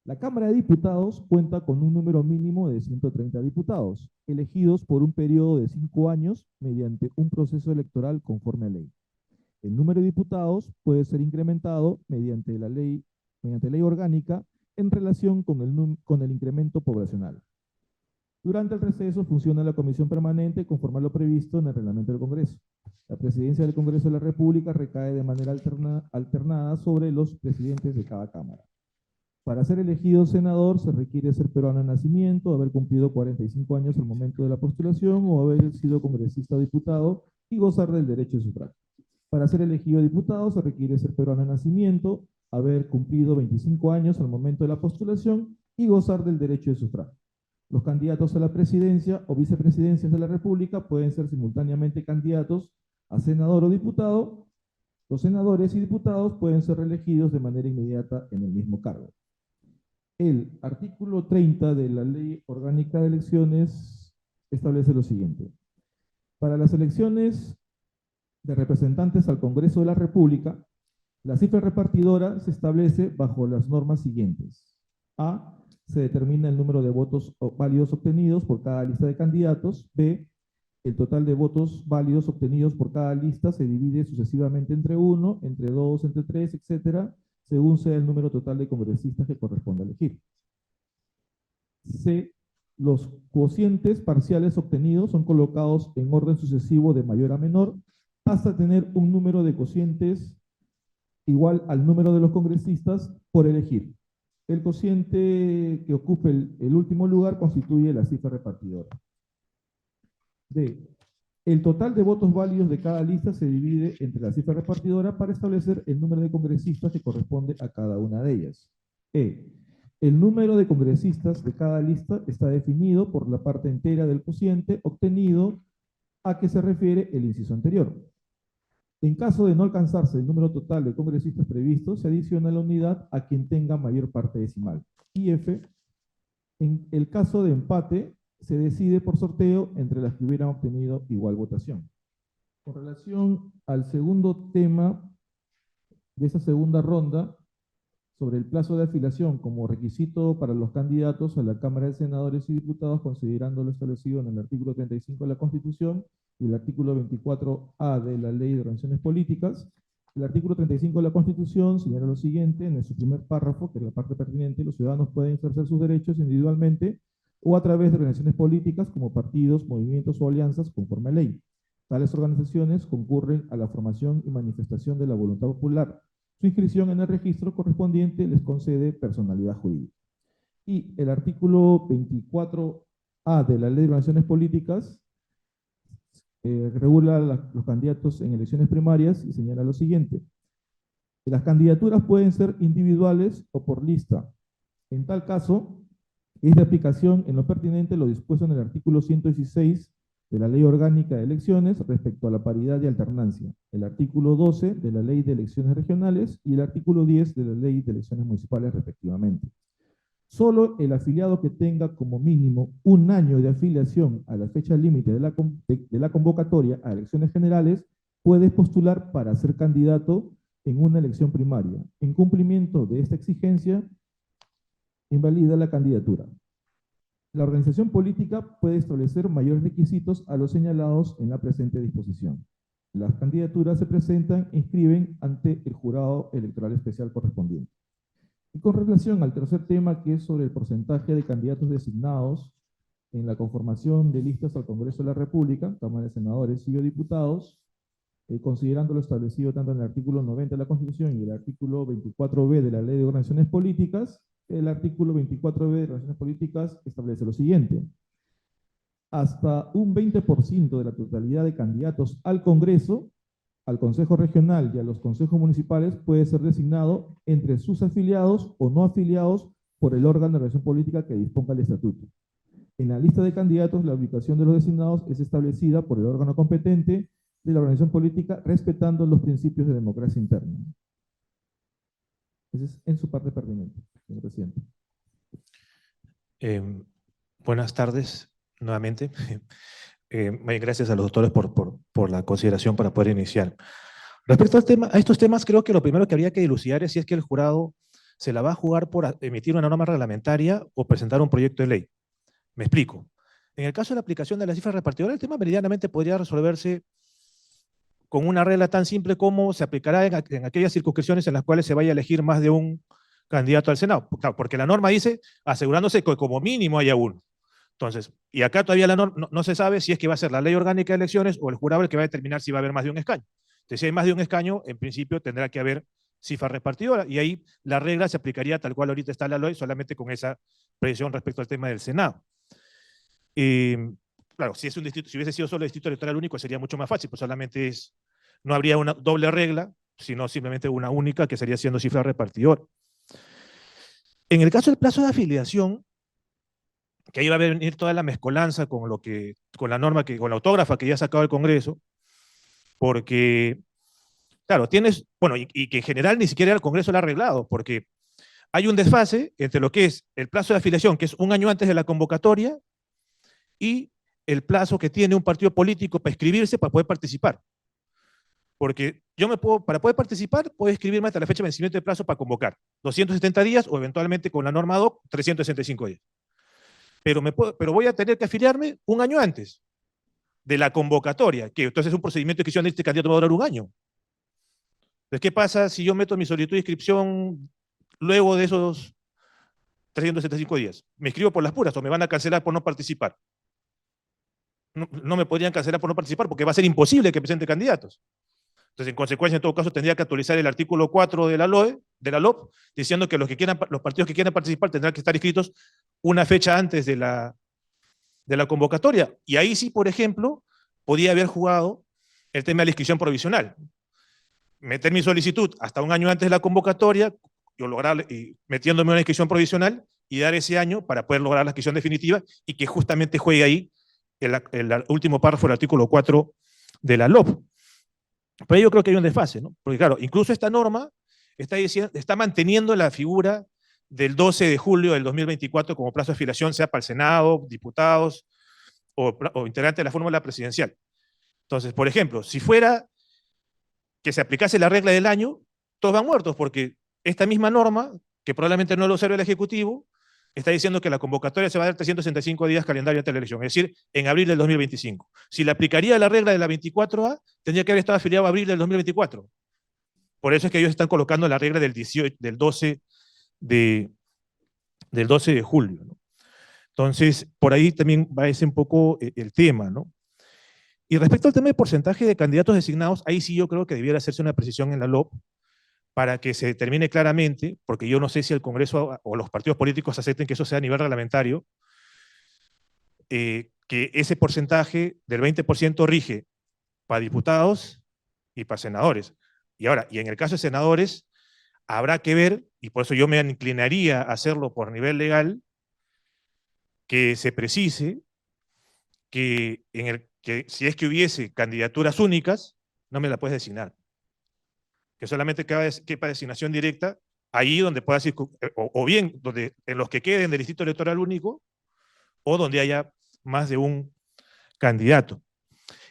La Cámara de Diputados cuenta con un número mínimo de 130 diputados, elegidos por un periodo de 5 años mediante un proceso electoral conforme a ley. El número de diputados puede ser incrementado mediante ley orgánica en relación con el incremento poblacional. Durante el receso funciona la comisión permanente conforme a lo previsto en el reglamento del Congreso. La presidencia del Congreso de la República recae de manera alternada sobre los presidentes de cada Cámara. Para ser elegido senador se requiere ser peruano de nacimiento, haber cumplido 45 años al momento de la postulación o haber sido congresista o diputado y gozar del derecho de sufragio. Para ser elegido diputado se requiere ser peruano de nacimiento, haber cumplido 25 años al momento de la postulación y gozar del derecho de sufragio. Los candidatos a la presidencia o vicepresidencias de la República pueden ser simultáneamente candidatos a senador o diputado. Los senadores y diputados pueden ser reelegidos de manera inmediata en el mismo cargo. El artículo 30 de la Ley Orgánica de Elecciones establece lo siguiente. Para las elecciones de representantes al Congreso de la República, la cifra repartidora se establece bajo las normas siguientes. A. Se determina el número de votos válidos obtenidos por cada lista de candidatos. B. El total de votos válidos obtenidos por cada lista se divide sucesivamente entre 1, entre 2, entre 3, etcétera, según sea el número total de congresistas que corresponde elegir. C. Los cocientes parciales obtenidos son colocados en orden sucesivo de mayor a menor hasta tener un número de cocientes igual al número de los congresistas por elegir. El cociente que ocupe el último lugar constituye la cifra repartidora. D. El total de votos válidos de cada lista se divide entre la cifra repartidora para establecer el número de congresistas que corresponde a cada una de ellas. E. El número de congresistas de cada lista está definido por la parte entera del cociente obtenido a que se refiere el inciso anterior. En caso de no alcanzarse el número total de congresistas previstos, se adiciona la unidad a quien tenga mayor parte decimal. Y F, en el caso de empate, se decide por sorteo entre las que hubieran obtenido igual votación. Con relación al segundo tema de esta segunda ronda, sobre el plazo de afiliación como requisito para los candidatos a la Cámara de Senadores y Diputados, considerando lo establecido en el artículo 35 de la Constitución y el artículo 24A de la Ley de Organizaciones Políticas. El artículo 35 de la Constitución señala lo siguiente, en su primer párrafo, que es la parte pertinente: los ciudadanos pueden ejercer sus derechos individualmente o a través de organizaciones políticas como partidos, movimientos o alianzas conforme a ley. Tales organizaciones concurren a la formación y manifestación de la voluntad popular. Su inscripción en el registro correspondiente les concede personalidad jurídica. Y el artículo 24A de la Ley de Organizaciones Políticas regula los candidatos en elecciones primarias y señala lo siguiente: las candidaturas pueden ser individuales o por lista. En tal caso, es de aplicación en lo pertinente lo dispuesto en el artículo 116 de la Ley Orgánica de Elecciones respecto a la paridad y alternancia, el artículo 12 de la Ley de Elecciones Regionales y el artículo 10 de la Ley de Elecciones Municipales respectivamente. Solo el afiliado que tenga como mínimo un año de afiliación a la fecha límite de la convocatoria a elecciones generales puede postular para ser candidato en una elección primaria. En cumplimiento de esta exigencia, invalida la candidatura. La organización política puede establecer mayores requisitos a los señalados en la presente disposición. Las candidaturas se presentan e inscriben ante el jurado electoral especial correspondiente. Y con relación al tercer tema, que es sobre el porcentaje de candidatos designados en la conformación de listas al Congreso de la República, Cámara de Senadores y Diputados, considerando lo establecido tanto en el artículo 90 de la Constitución y el artículo 24b de la Ley de Organizaciones Políticas, el artículo 24b de Organizaciones Políticas establece lo siguiente: hasta un 20% de la totalidad de candidatos al Congreso, al Consejo Regional y a los consejos municipales puede ser designado entre sus afiliados o no afiliados por el órgano de organización política que disponga el estatuto. En la lista de candidatos, la ubicación de los designados es establecida por el órgano competente de la organización política, respetando los principios de democracia interna. Ese es en su parte pertinente, señor presidente. Buenas tardes, nuevamente. Gracias a los doctores por la consideración para poder iniciar. Respecto a estos temas, creo que lo primero que habría que dilucidar es si es que el jurado se la va a jugar por emitir una norma reglamentaria o presentar un proyecto de ley. Me explico. En el caso de la aplicación de la cifra repartidora, el tema meridianamente podría resolverse con una regla tan simple como se aplicará en aquellas circunscripciones en las cuales se vaya a elegir más de un candidato al Senado. Claro, porque la norma dice asegurándose que como mínimo haya uno. Entonces, y acá todavía la norma no se sabe si es que va a ser la ley orgánica de elecciones o el jurado el que va a determinar si va a haber más de un escaño. Entonces, si hay más de un escaño, en principio tendrá que haber cifra repartidora, y ahí la regla se aplicaría tal cual ahorita está la ley, solamente con esa precisión respecto al tema del Senado. Claro, si hubiese sido solo el distrito electoral único sería mucho más fácil, pues solamente no habría una doble regla, sino simplemente una única que sería siendo cifra repartidora. En el caso del plazo de afiliación, que ahí va a venir toda la mezcolanza con la norma, con la autógrafa que ya ha sacado el Congreso, porque, claro, bueno, y que en general ni siquiera el Congreso lo ha arreglado, porque hay un desfase entre lo que es el plazo de afiliación, que es un año antes de la convocatoria, y el plazo que tiene un partido político para inscribirse para poder participar. Porque para poder participar, puedo inscribirme hasta la fecha de vencimiento de plazo para convocar. 270 días o eventualmente con la norma ad hoc, 365 días. Pero voy a tener que afiliarme un año antes de la convocatoria, que entonces es un procedimiento de inscripción de este candidato va a durar un año. Entonces, ¿qué pasa si yo meto mi solicitud de inscripción luego de esos 375 días? ¿Me inscribo por las puras o me van a cancelar por no participar? No me podrían cancelar por no participar porque va a ser imposible que presente candidatos. Entonces, en consecuencia, en todo caso, tendría que actualizar el artículo 4 de la LOP, diciendo que los partidos que quieran participar tendrán que estar inscritos una fecha antes de la convocatoria. Y ahí sí, por ejemplo, podía haber jugado el tema de la inscripción provisional. Meter mi solicitud hasta un año antes de la convocatoria, y metiéndome una inscripción provisional y dar ese año para poder lograr la inscripción definitiva y que justamente juegue ahí el último párrafo del artículo 4 de la LOP. Pero yo creo que hay un desfase, ¿no? Porque claro, incluso esta norma está manteniendo la figura del 12 de julio del 2024 como plazo de afiliación, sea para el Senado, diputados o integrantes de la fórmula presidencial. Entonces, por ejemplo, si fuera que se aplicase la regla del año, todos van muertos, porque esta misma norma, que probablemente no lo observe el Ejecutivo, está diciendo que la convocatoria se va a dar 365 días calendario antes de la elección, es decir, en abril del 2025. Si le aplicaría la regla de la 24A, tendría que haber estado afiliado a abril del 2024. Por eso es que ellos están colocando la regla del 12 de julio, ¿no? Entonces, por ahí también va ese un poco el tema, ¿no? Y respecto al tema de porcentaje de candidatos designados, ahí sí yo creo que debiera hacerse una precisión en la LOP para que se determine claramente, porque yo no sé si el Congreso o los partidos políticos acepten que eso sea a nivel reglamentario, que ese porcentaje del 20% rige para diputados y para senadores. Y ahora, y en el caso de senadores, habrá que ver, y por eso yo me inclinaría a hacerlo por nivel legal, que se precise que, que si es que hubiese candidaturas únicas, no me la puedes designar. Que solamente quepa designación directa ahí donde pueda ser, o bien en los que queden del distrito electoral único, o donde haya más de un candidato.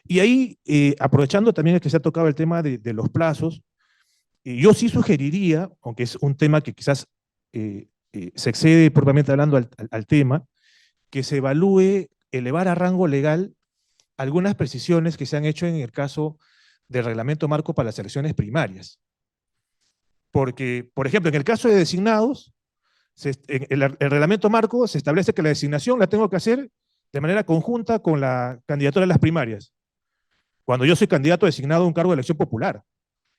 Y ahí, aprovechando también que se ha tocado el tema de los plazos, yo sí sugeriría, aunque es un tema que quizás se excede propiamente hablando al tema, que se evalúe elevar a rango legal algunas precisiones que se han hecho en el caso del reglamento marco para las elecciones primarias. Porque, por ejemplo, en el caso de designados, el reglamento marco se establece que la designación la tengo que hacer de manera conjunta con la candidatura a las primarias, cuando yo soy candidato designado a un cargo de elección popular.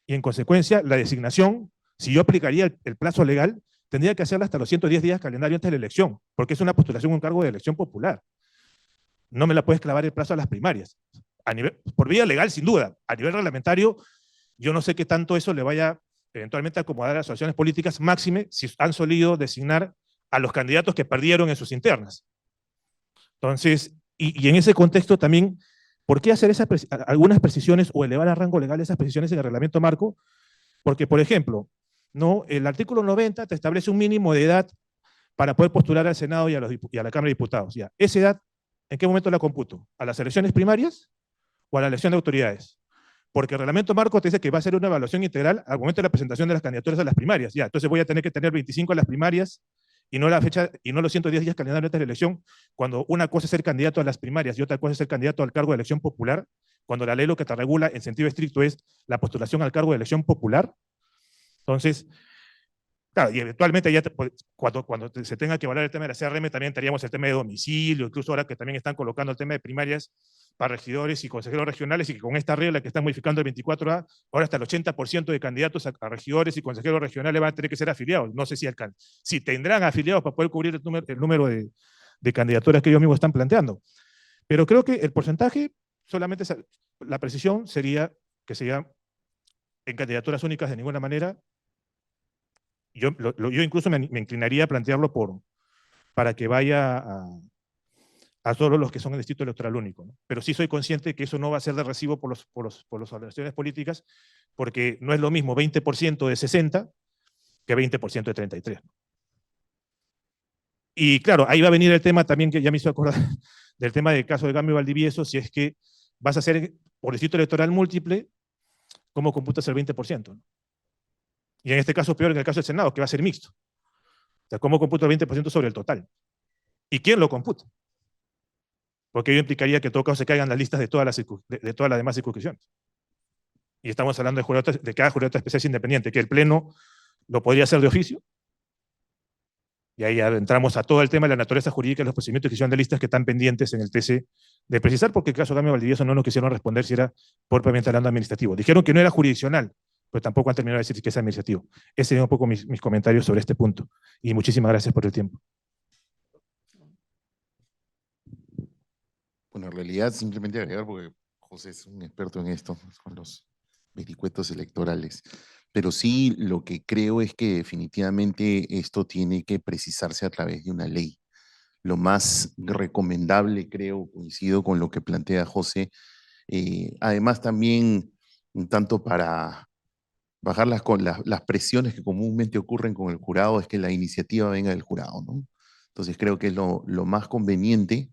Y en consecuencia, la designación, si yo aplicaría el plazo legal, tendría que hacerla hasta los 110 días calendario antes de la elección, porque es una postulación a un cargo de elección popular. No me la puedes clavar el plazo a las primarias. Por vía legal, sin duda. A nivel reglamentario, yo no sé qué tanto eso le vaya eventualmente a acomodar a las asociaciones políticas, máxime si han solido designar a los candidatos que perdieron en sus internas. Entonces, y en ese contexto también, ¿por qué hacer algunas precisiones o elevar a rango legal esas precisiones en el reglamento marco? Porque, por ejemplo, ¿no? El artículo 90 te establece un mínimo de edad para poder postular al Senado y a la Cámara de Diputados. Ya. ¿Esa edad en qué momento la computo? ¿A las elecciones primarias o a la elección de autoridades? Porque el reglamento marco te dice que va a ser una evaluación integral al momento de la presentación de las candidaturas a las primarias. Ya, entonces voy a tener que tener 25 a las primarias y no la fecha y no los 110 días calendarios antes de la elección, cuando una cosa es ser candidato a las primarias y otra cosa es ser candidato al cargo de elección popular, cuando la ley lo que te regula en sentido estricto es la postulación al cargo de elección popular. Entonces, claro, y eventualmente ya cuando se tenga que evaluar el tema de la CRM, también tendríamos el tema de domicilio, incluso ahora que también están colocando el tema de primarias para regidores y consejeros regionales, y que con esta regla que están modificando el 24A, ahora hasta el 80% de candidatos a regidores y consejeros regionales van a tener que ser afiliados. No sé si tendrán afiliados para poder cubrir el número de candidaturas que ellos mismos están planteando. Pero creo que el porcentaje, solamente la precisión sería que sería en candidaturas únicas de ninguna manera. Yo incluso me inclinaría a plantearlo para que vaya a solo los que son el distrito electoral único, ¿no? Pero sí soy consciente de que eso no va a ser de recibo por las organizaciones políticas, porque no es lo mismo 20% de 60 que 20% de 33. Y claro, ahí va a venir el tema también que ya me hizo acordar del tema del caso de Gamio Valdivieso, si es que vas a hacer por distrito electoral múltiple, ¿cómo computas el 20%? Y en este caso peor en el caso del Senado, que va a ser mixto. O sea, ¿cómo computo el 20% sobre el total? ¿Y quién lo computa? Porque ello implicaría que en todo caso se caigan las listas de todas las demás circunscripciones. Y estamos hablando de cada jurado especial independiente, que el Pleno lo podría hacer de oficio. Y ahí entramos a todo el tema de la naturaleza jurídica y los procedimientos de ejecución de listas que están pendientes en el TC de precisar, porque el caso de Gamio Valdivieso no nos quisieron responder si era propiamente hablando administrativo. Dijeron que no era jurisdiccional, pero tampoco han terminado de decir que es administrativo. Ese serían un poco mis comentarios sobre este punto. Y muchísimas gracias por el tiempo. Bueno, en realidad simplemente agregar, porque José es un experto en esto, con los vericuetos electorales. Pero sí, lo que creo es que definitivamente esto tiene que precisarse a través de una ley. Lo más recomendable, creo, coincido con lo que plantea José. Además, también, un tanto para bajar las presiones que comúnmente ocurren con el jurado, es que la iniciativa venga del jurado, ¿no? Entonces creo que es lo más conveniente.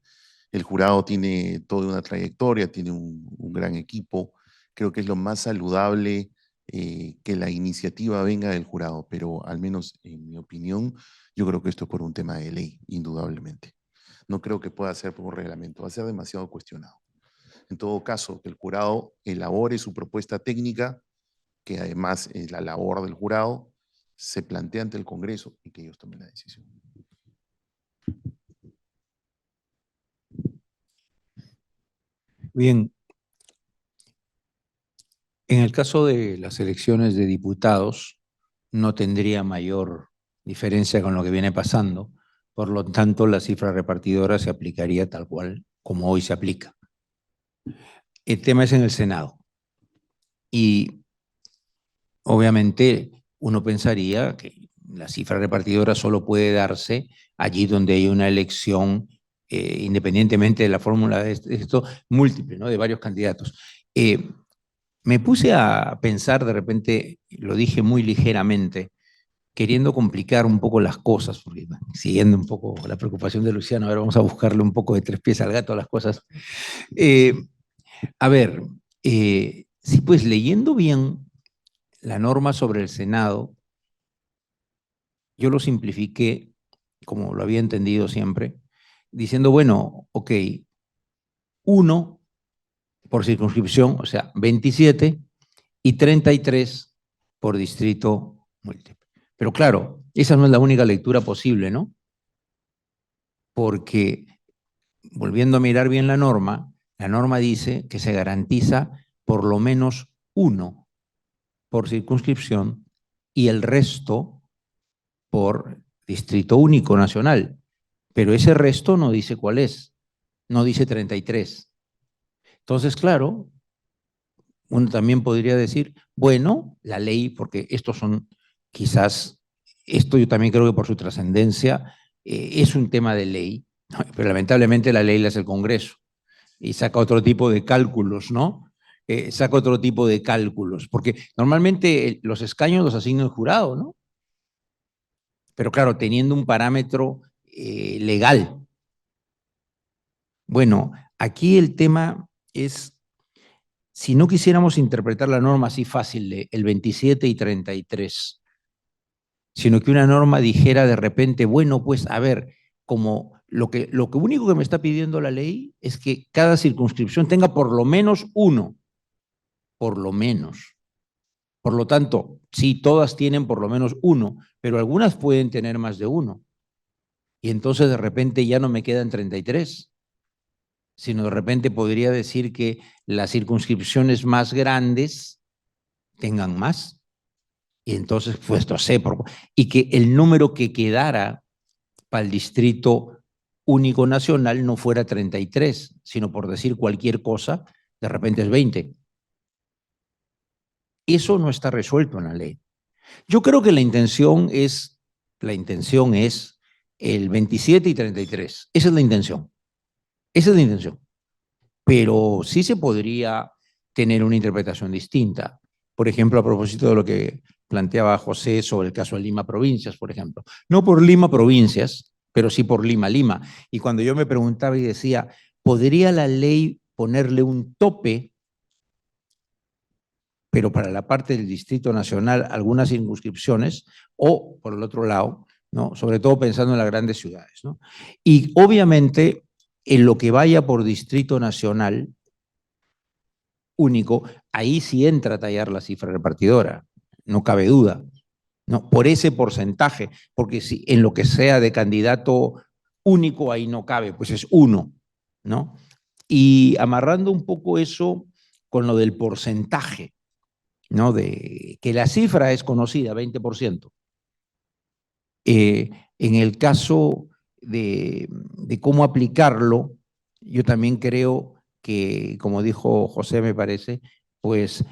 El jurado tiene toda una trayectoria, tiene un gran equipo. Creo que es lo más saludable que la iniciativa venga del jurado, pero al menos en mi opinión, yo creo que esto es por un tema de ley, indudablemente. No creo que pueda ser por un reglamento, va a ser demasiado cuestionado. En todo caso, que el jurado elabore su propuesta técnica, que además es la labor del jurado, se plantea ante el Congreso y que ellos tomen la decisión. Bien, en el caso de las elecciones de diputados, no tendría mayor diferencia con lo que viene pasando. Por lo tanto, la cifra repartidora se aplicaría tal cual como hoy se aplica. El tema es en el Senado. Y obviamente uno pensaría que la cifra repartidora solo puede darse allí donde hay una elección, independientemente de la fórmula de esto, múltiple, ¿no? De varios candidatos. Me puse a pensar, de repente, lo dije muy ligeramente, queriendo complicar un poco las cosas, porque siguiendo un poco la preocupación de Luciano, a ver, vamos a buscarle un poco de tres pies al gato a las cosas. A ver, sí, pues leyendo bien la norma sobre el Senado, yo lo simplifiqué, como lo había entendido siempre, diciendo, bueno, ok, 1 por circunscripción, o sea, 27, y 33 por distrito múltiple. Pero claro, esa no es la única lectura posible, ¿no? Porque, volviendo a mirar bien la norma dice que se garantiza por lo menos 1 por circunscripción y el resto por distrito único nacional. Pero ese resto no dice cuál es, no dice 33. Entonces, claro, uno también podría decir, bueno, la ley, porque estos son quizás, esto yo también creo que por su trascendencia es un tema de ley, Pero lamentablemente la ley la hace el Congreso y saca otro tipo de cálculos, ¿no? Saca otro tipo de cálculos, porque normalmente los escaños los asigna el jurado, ¿no? Pero claro, teniendo un parámetro legal. Bueno, aquí el tema es, si no quisiéramos interpretar la norma así fácil de el 27 y 33, sino que una norma dijera de repente, bueno, pues a ver, como lo que único que me está pidiendo la ley es que cada circunscripción tenga por lo menos uno, por lo menos. Por lo tanto, sí, todas tienen por lo menos uno, pero algunas pueden tener más de uno. Y entonces de repente ya no me quedan 33, sino de repente podría decir que las circunscripciones más grandes tengan más. Y entonces, pues no sé, y que el número que quedara para el distrito único nacional no fuera 33, sino por decir cualquier cosa, de repente es 20. Eso no está resuelto en la ley. Yo creo que la intención es el 27 y 33. Esa es la intención. Esa es la intención. Pero sí se podría tener una interpretación distinta. Por ejemplo, a propósito de lo que planteaba José sobre el caso de Lima Provincias, por ejemplo. No por Lima Provincias, pero sí por Lima Lima. Y cuando yo me preguntaba y decía, ¿podría la ley ponerle un tope, pero para la parte del Distrito Nacional, algunas circunscripciones, o por el otro lado, ¿no? Sobre todo pensando en las grandes ciudades, ¿no? Y obviamente, en lo que vaya por Distrito Nacional único, ahí sí entra a tallar la cifra repartidora, no cabe duda, ¿no? Por ese porcentaje, porque si en lo que sea de candidato único, ahí no cabe, pues es uno, ¿no? Y amarrando un poco eso con lo del porcentaje, ¿no? De que la cifra es conocida, 20%. En el caso de cómo aplicarlo, yo también creo que, como dijo José, me parece, pues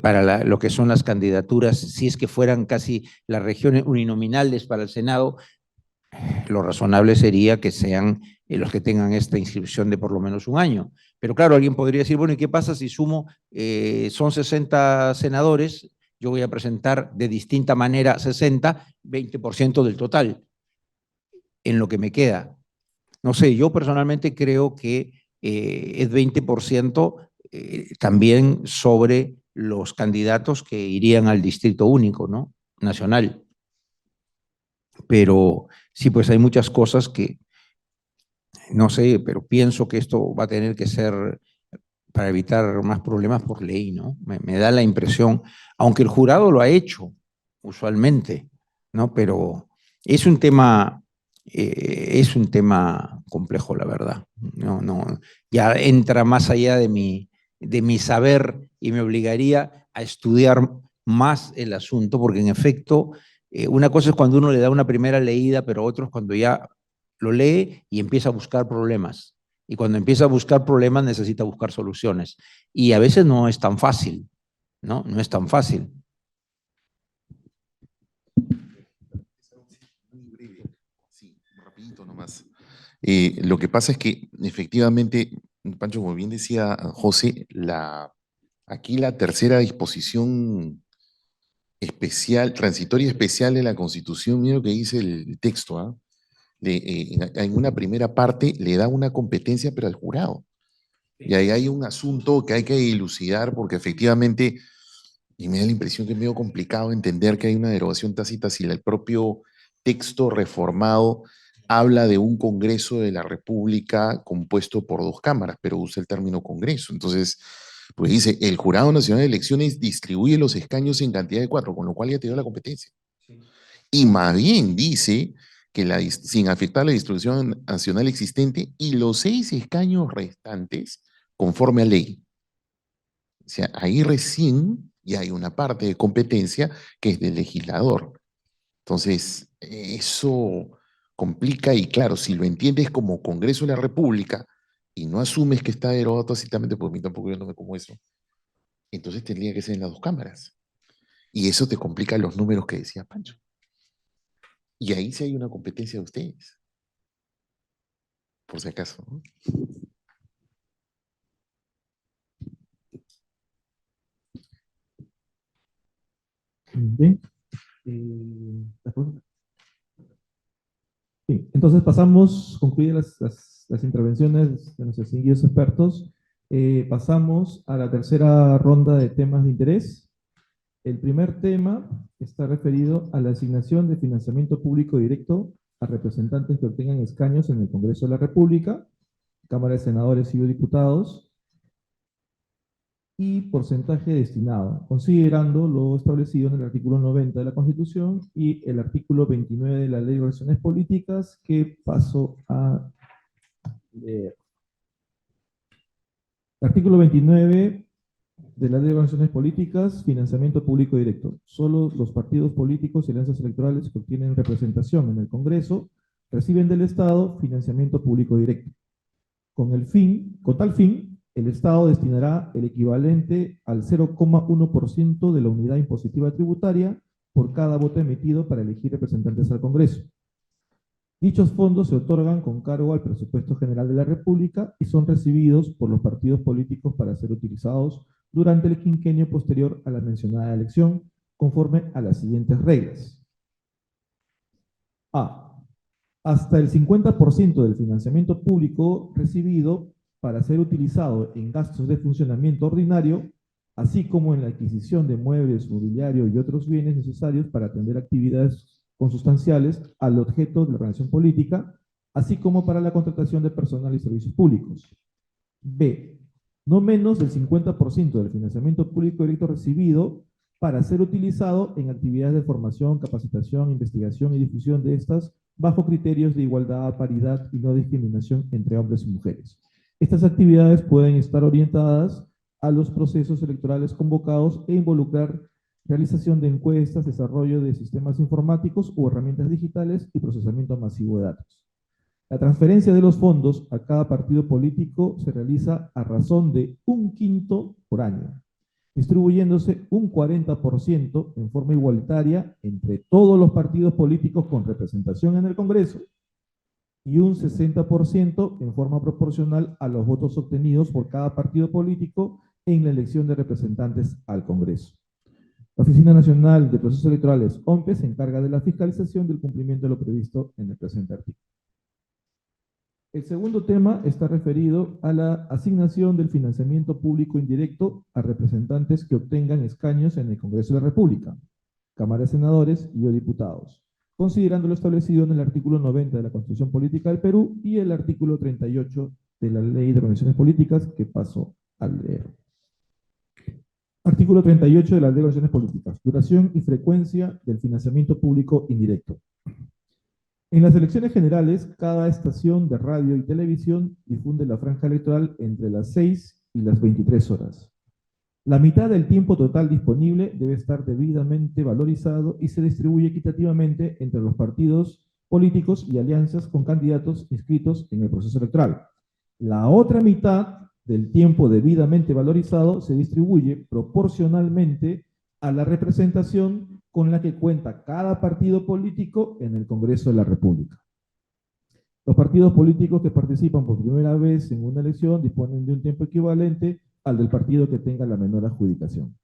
para lo que son las candidaturas, si es que fueran casi las regiones uninominales para el Senado, lo razonable sería que sean los que tengan esta inscripción de por lo menos un año. Pero claro, alguien podría decir, bueno, ¿y qué pasa si sumo, son 60 senadores, yo voy a presentar de distinta manera 60, 20% del total en lo que me queda? No sé, yo personalmente creo que es 20% también sobre los candidatos que irían al distrito único, ¿no? Nacional. Pero sí, pues hay muchas cosas que, no sé, pero pienso que esto va a tener que ser para evitar más problemas por ley, ¿no? Me da la impresión, aunque el jurado lo ha hecho usualmente, ¿no? Pero es un tema complejo, la verdad. No, ya entra más allá de mi saber y me obligaría a estudiar más el asunto, porque en efecto, una cosa es cuando uno le da una primera leída, pero otro es cuando ya lo lee y empieza a buscar problemas. Y cuando empieza a buscar problemas necesita buscar soluciones. Y a veces no es tan fácil, ¿no? No es tan fácil. Muy breve, sí, rapidito nomás. Lo que pasa es que efectivamente, Pancho, como bien decía José, aquí la tercera disposición especial, transitoria especial de la Constitución, mira lo que dice el texto, ¿ah? En una primera parte le da una competencia, pero al jurado. Y ahí hay un asunto que hay que dilucidar porque efectivamente, y me da la impresión que es medio complicado entender que hay una derogación tácita si el propio texto reformado habla de un Congreso de la República compuesto por dos cámaras, pero usa el término Congreso. Entonces, pues dice, el Jurado Nacional de Elecciones distribuye los escaños en cantidad de 4, con lo cual ya te dio la competencia. Y más bien dice que sin afectar la distribución nacional existente y los 6 escaños restantes conforme a ley. O sea, ahí recién ya hay una parte de competencia que es del legislador. Entonces, eso complica y claro, si lo entiendes como Congreso de la República y no asumes que está derogado tácitamente, pues a mí tampoco yo no me como eso, entonces tendría que ser en las dos cámaras. Y eso te complica los números que decía Pancho. Y ahí sí hay una competencia de ustedes. por si acaso, ¿no? Bien. ¿La pregunta? Sí, entonces pasamos, concluidas las intervenciones de nuestros distinguidos expertos, pasamos a la tercera ronda de temas de interés. El primer tema está referido a la asignación de financiamiento público directo a representantes que obtengan escaños en el Congreso de la República, Cámara de Senadores y Diputados, y porcentaje destinado, considerando lo establecido en el artículo 90 de la Constitución y el artículo 29 de la Ley de Organizaciones Políticas, que paso a leer. Artículo 29 de la Ley de Organizaciones Políticas, financiamiento público directo. Solo los partidos políticos y alianzas electorales que obtienen representación en el Congreso reciben del Estado financiamiento público directo. Con tal fin, el Estado destinará el equivalente al 0,1% de la unidad impositiva tributaria por cada voto emitido para elegir representantes al Congreso. Dichos fondos se otorgan con cargo al Presupuesto General de la República y son recibidos por los partidos políticos para ser utilizados durante el quinquenio posterior a la mencionada elección, conforme a las siguientes reglas. A. Hasta el 50% del financiamiento público recibido para ser utilizado en gastos de funcionamiento ordinario, así como en la adquisición de muebles, mobiliario y otros bienes necesarios para atender actividades consustanciales al objeto de la organización política, así como para la contratación de personal y servicios públicos. B. No menos del 50% del financiamiento público directo recibido para ser utilizado en actividades de formación, capacitación, investigación y difusión de estas bajo criterios de igualdad, paridad y no discriminación entre hombres y mujeres. Estas actividades pueden estar orientadas a los procesos electorales convocados e involucrar realización de encuestas, desarrollo de sistemas informáticos o herramientas digitales y procesamiento masivo de datos. La transferencia de los fondos a cada partido político se realiza a razón de 1/5 por año, distribuyéndose un 40% en forma igualitaria entre todos los partidos políticos con representación en el Congreso y un 60% en forma proporcional a los votos obtenidos por cada partido político en la elección de representantes al Congreso. La Oficina Nacional de Procesos Electorales, OMPE, se encarga de la fiscalización del cumplimiento de lo previsto en el presente artículo. El segundo tema está referido a la asignación del financiamiento público indirecto a representantes que obtengan escaños en el Congreso de la República, Cámara de Senadores y o Diputados, considerando lo establecido en el artículo 90 de la Constitución Política del Perú y el artículo 38 de la Ley de Organizaciones Políticas, que paso a leer. Artículo 38 de la Ley de Organizaciones Políticas. Duración y frecuencia del financiamiento público indirecto. En las elecciones generales, cada estación de radio y televisión difunde la franja electoral entre las 6 y las 23 horas. La mitad del tiempo total disponible debe estar debidamente valorizado y se distribuye equitativamente entre los partidos políticos y alianzas con candidatos inscritos en el proceso electoral. La otra mitad del tiempo debidamente valorizado se distribuye proporcionalmente a la representación con la que cuenta cada partido político en el Congreso de la República. Los partidos políticos que participan por primera vez en una elección disponen de un tiempo equivalente al del partido que tenga la menor adjudicación.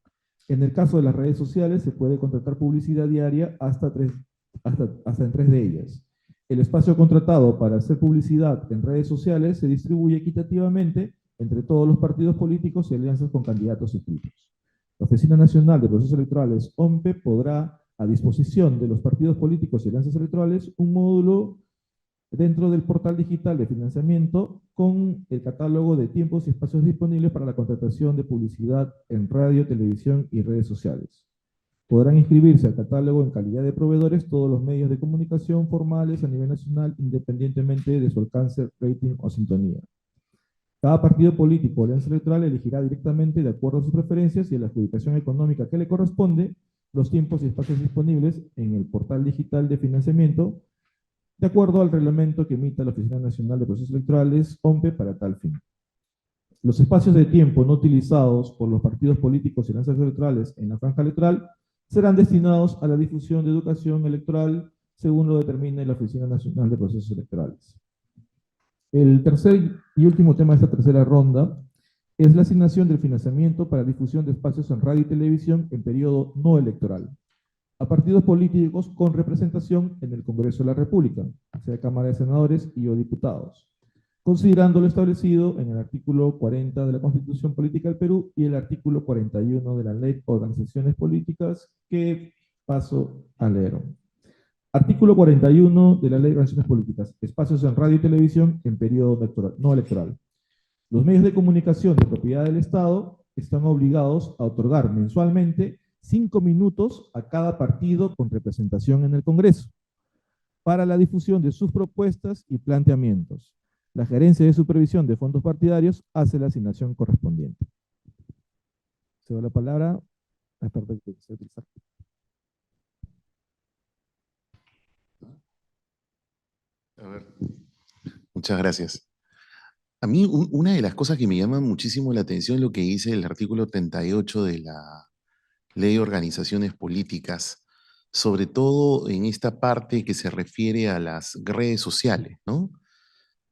En el caso de las redes sociales, se puede contratar publicidad diaria hasta en 3 de ellas. El espacio contratado para hacer publicidad en redes sociales se distribuye equitativamente entre todos los partidos políticos y alianzas con candidatos inscritos. La Oficina Nacional de Procesos Electorales, OMPE, podrá, a disposición de los partidos políticos y alianzas electorales, un módulo dentro del portal digital de financiamiento con el catálogo de tiempos y espacios disponibles para la contratación de publicidad en radio, televisión y redes sociales. Podrán inscribirse al catálogo en calidad de proveedores todos los medios de comunicación formales a nivel nacional, independientemente de su alcance, rating o sintonía. Cada partido político o alianza electoral elegirá directamente, de acuerdo a sus preferencias y a la adjudicación económica que le corresponde, los tiempos y espacios disponibles en el portal digital de financiamiento, de acuerdo al reglamento que emita la Oficina Nacional de Procesos Electorales, OMPE, para tal fin. Los espacios de tiempo no utilizados por los partidos políticos y alianzas electorales en la franja electoral serán destinados a la difusión de educación electoral, según lo determine la Oficina Nacional de Procesos Electorales. El tercer y último tema de esta tercera ronda es la asignación del financiamiento para difusión de espacios en radio y televisión en periodo no electoral a partidos políticos con representación en el Congreso de la República, sea Cámara de Senadores y o diputados, considerando lo establecido en el artículo 40 de la Constitución Política del Perú y el artículo 41 de la Ley de Organizaciones Políticas, que paso a leer. Artículo 41 de la Ley de Organizaciones Políticas, espacios en radio y televisión en periodo no electoral. Los medios de comunicación de propiedad del Estado están obligados a otorgar mensualmente 5 minutos a cada partido con representación en el Congreso para la difusión de sus propuestas y planteamientos. La Gerencia de Supervisión de Fondos Partidarios hace la asignación correspondiente. Cedo la palabra a experto que se utiliza. A ver, muchas gracias. A mí una de las cosas que me llama muchísimo la atención es lo que dice el artículo 38 de la Ley de Organizaciones Políticas, sobre todo en esta parte que se refiere a las redes sociales, ¿no?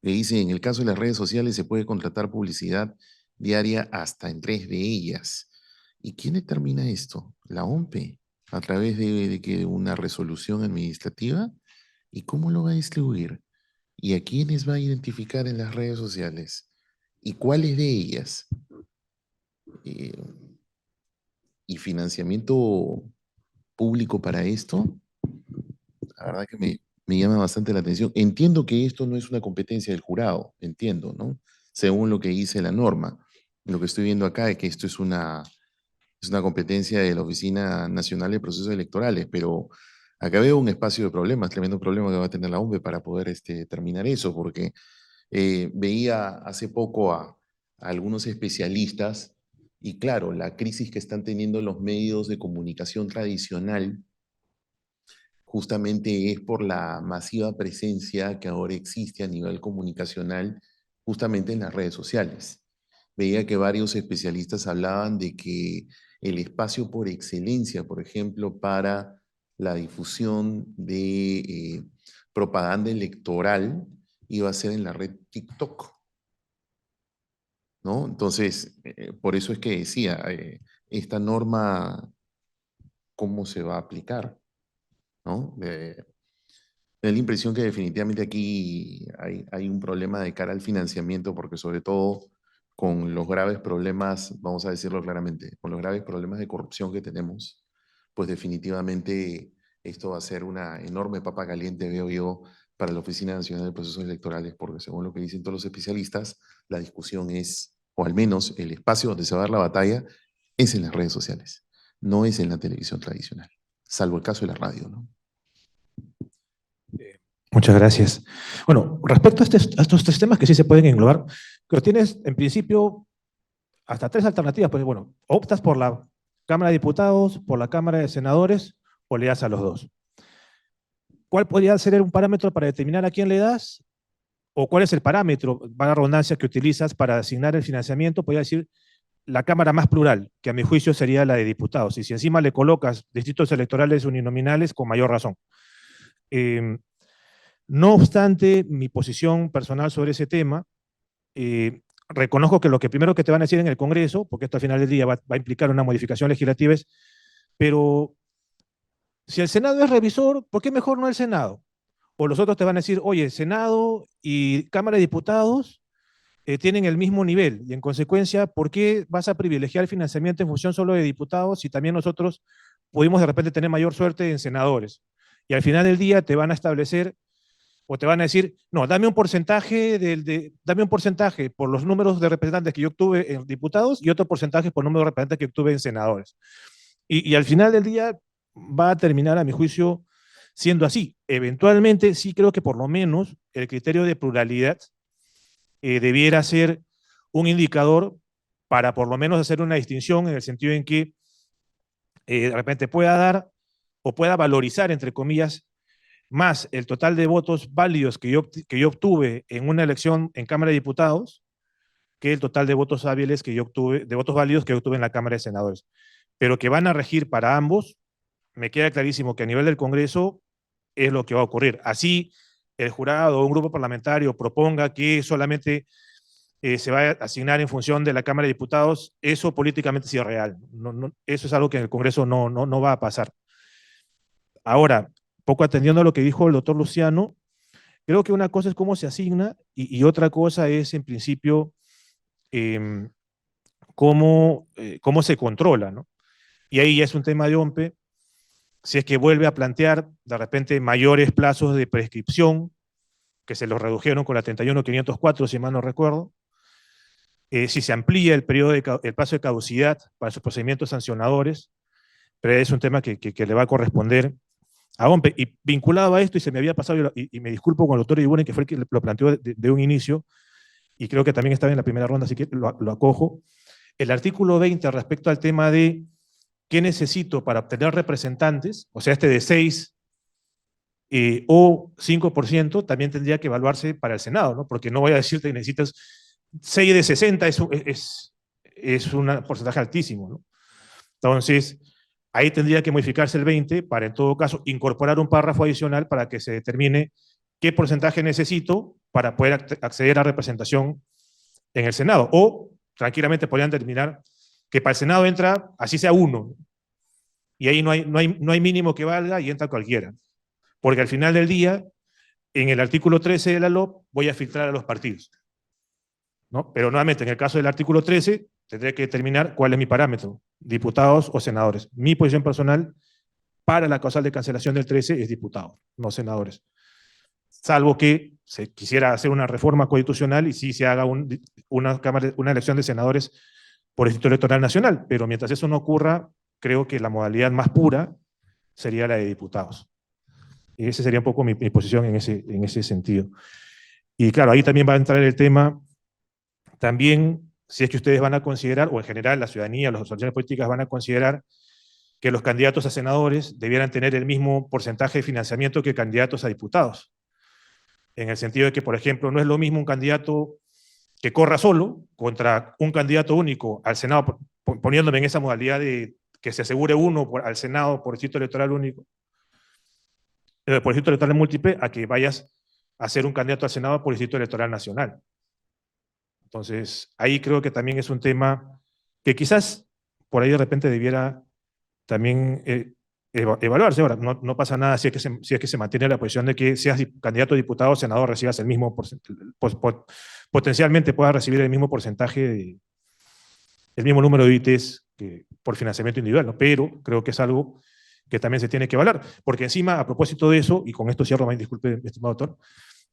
Que dice, en el caso de las redes sociales se puede contratar publicidad diaria hasta en 3 de ellas. ¿Y quién determina esto? La OMPE, a través de una resolución administrativa. ¿Y cómo lo va a distribuir? ¿Y a quiénes va a identificar en las redes sociales? ¿Y cuáles de ellas? ¿Y financiamiento público para esto? La verdad que me llama bastante la atención. Entiendo que esto no es una competencia del jurado, entiendo, ¿no? Según lo que dice la norma. Lo que estoy viendo acá es que esto es una competencia de la Oficina Nacional de Procesos Electorales, pero acá veo un espacio de problemas, tremendo problema que va a tener la OMPE para poder terminar eso, porque veía hace poco a algunos especialistas y claro, la crisis que están teniendo los medios de comunicación tradicional justamente es por la masiva presencia que ahora existe a nivel comunicacional justamente en las redes sociales. Veía que varios especialistas hablaban de que el espacio por excelencia, por ejemplo, para la difusión de propaganda electoral iba a ser en la red TikTok, ¿no? Entonces, por eso es que decía, esta norma, ¿cómo se va a aplicar? ¿No? Me da la impresión que definitivamente aquí hay un problema de cara al financiamiento, porque sobre todo con los graves problemas, vamos a decirlo claramente, con los graves problemas de corrupción que tenemos, pues definitivamente esto va a ser una enorme papa caliente, veo yo, para la Oficina Nacional de Procesos Electorales, porque según lo que dicen todos los especialistas, la discusión es, o al menos el espacio donde se va a dar la batalla, es en las redes sociales, no es en la televisión tradicional, salvo el caso de la radio, ¿no? Muchas gracias. Bueno, respecto a estos 3 temas que sí se pueden englobar, pero tienes en principio hasta 3 alternativas. Pues bueno, optas por la Cámara de Diputados, por la Cámara de Senadores o le das a los 2. ¿Cuál podría ser un parámetro para determinar a quién le das? ¿O cuál es el parámetro, para redundancia, que utilizas para asignar el financiamiento? Podría decir la Cámara más plural, que a mi juicio sería la de diputados. Y si encima le colocas distritos electorales uninominales, con mayor razón. No obstante, mi posición personal sobre ese tema, reconozco que lo que primero que te van a decir en el Congreso, porque esto al final del día va a implicar una modificación legislativa, es, pero si el Senado es revisor, ¿por qué mejor no el Senado? O los otros te van a decir, oye, Senado y Cámara de Diputados tienen el mismo nivel, y en consecuencia, ¿por qué vas a privilegiar el financiamiento en función solo de diputados si también nosotros pudimos de repente tener mayor suerte en senadores? Y al final del día te van a establecer, o te van a decir, no, dame un porcentaje por los números de representantes que yo obtuve en diputados y otro porcentaje por número de representantes que obtuve en senadores. Y al final del día va a terminar, a mi juicio, siendo así. Eventualmente, sí creo que por lo menos el criterio de pluralidad debiera ser un indicador para por lo menos hacer una distinción en el sentido en que de repente pueda dar o pueda valorizar, entre comillas, más el total de votos válidos que yo obtuve en una elección en Cámara de Diputados que el total de votos hábiles que yo obtuve, de votos válidos que yo obtuve en la Cámara de Senadores. Pero que van a regir para ambos, me queda clarísimo que a nivel del Congreso es lo que va a ocurrir. Así el jurado o un grupo parlamentario proponga que solamente se va a asignar en función de la Cámara de Diputados, eso políticamente sí es real. Eso es algo que en el Congreso no va a pasar. Ahora, poco atendiendo a lo que dijo el doctor Luciano, creo que una cosa es cómo se asigna y otra cosa es, en principio, cómo se controla, ¿no? Y ahí ya es un tema de OMPE, si es que vuelve a plantear de repente mayores plazos de prescripción, que se los redujeron con la 31.504, si mal no recuerdo, si se amplía el periodo el plazo de caducidad para sus procedimientos sancionadores, pero es un tema que le va a corresponder a OMPE. Y vinculado a esto, y se me había pasado, y me disculpo con el doctor Ibunen, que fue el que lo planteó de un inicio, y creo que también estaba en la primera ronda, así que lo acojo. El artículo 20 respecto al tema de qué necesito para obtener representantes, o sea, de 6 o 5%, también tendría que evaluarse para el Senado, ¿no? Porque no voy a decirte que necesitas 6 de 60, es un porcentaje altísimo, ¿no? Entonces, ahí tendría que modificarse el 20 para, en todo caso, incorporar un párrafo adicional para que se determine qué porcentaje necesito para poder acceder a representación en el Senado. O, tranquilamente, podrían determinar que para el Senado entra, así sea 1, y ahí no hay mínimo que valga y entra cualquiera. Porque al final del día, en el artículo 13 de la LOP, voy a filtrar a los partidos, ¿no? Pero nuevamente, en el caso del artículo 13, tendré que determinar cuál es mi parámetro, diputados o senadores. Mi posición personal para la causal de cancelación del 13 es diputados, no senadores. Salvo que se quisiera hacer una reforma constitucional y sí se haga una elección de senadores por el Instituto Electoral Nacional. Pero mientras eso no ocurra, creo que la modalidad más pura sería la de diputados. Y esa sería un poco mi posición en ese sentido. Y claro, ahí también va a entrar el tema, también, si es que ustedes van a considerar, o en general la ciudadanía, las organizaciones políticas van a considerar que los candidatos a senadores debieran tener el mismo porcentaje de financiamiento que candidatos a diputados. En el sentido de que, por ejemplo, no es lo mismo un candidato que corra solo contra un candidato único al Senado, poniéndome en esa modalidad de que se asegure uno al Senado por distrito electoral único, por distrito electoral múltiple, a que vayas a ser un candidato al Senado por distrito electoral nacional. Entonces, ahí creo que también es un tema que quizás por ahí de repente debiera también evaluarse. Ahora, no pasa nada si es que se mantiene la posición de que seas candidato a diputado o senador, recibas el mismo potencialmente puedas recibir el mismo porcentaje, el mismo número de ITs que por financiamiento individual, ¿no? Pero creo que es algo que también se tiene que evaluar, porque encima, a propósito de eso, y con esto cierro, disculpe, estimado doctor,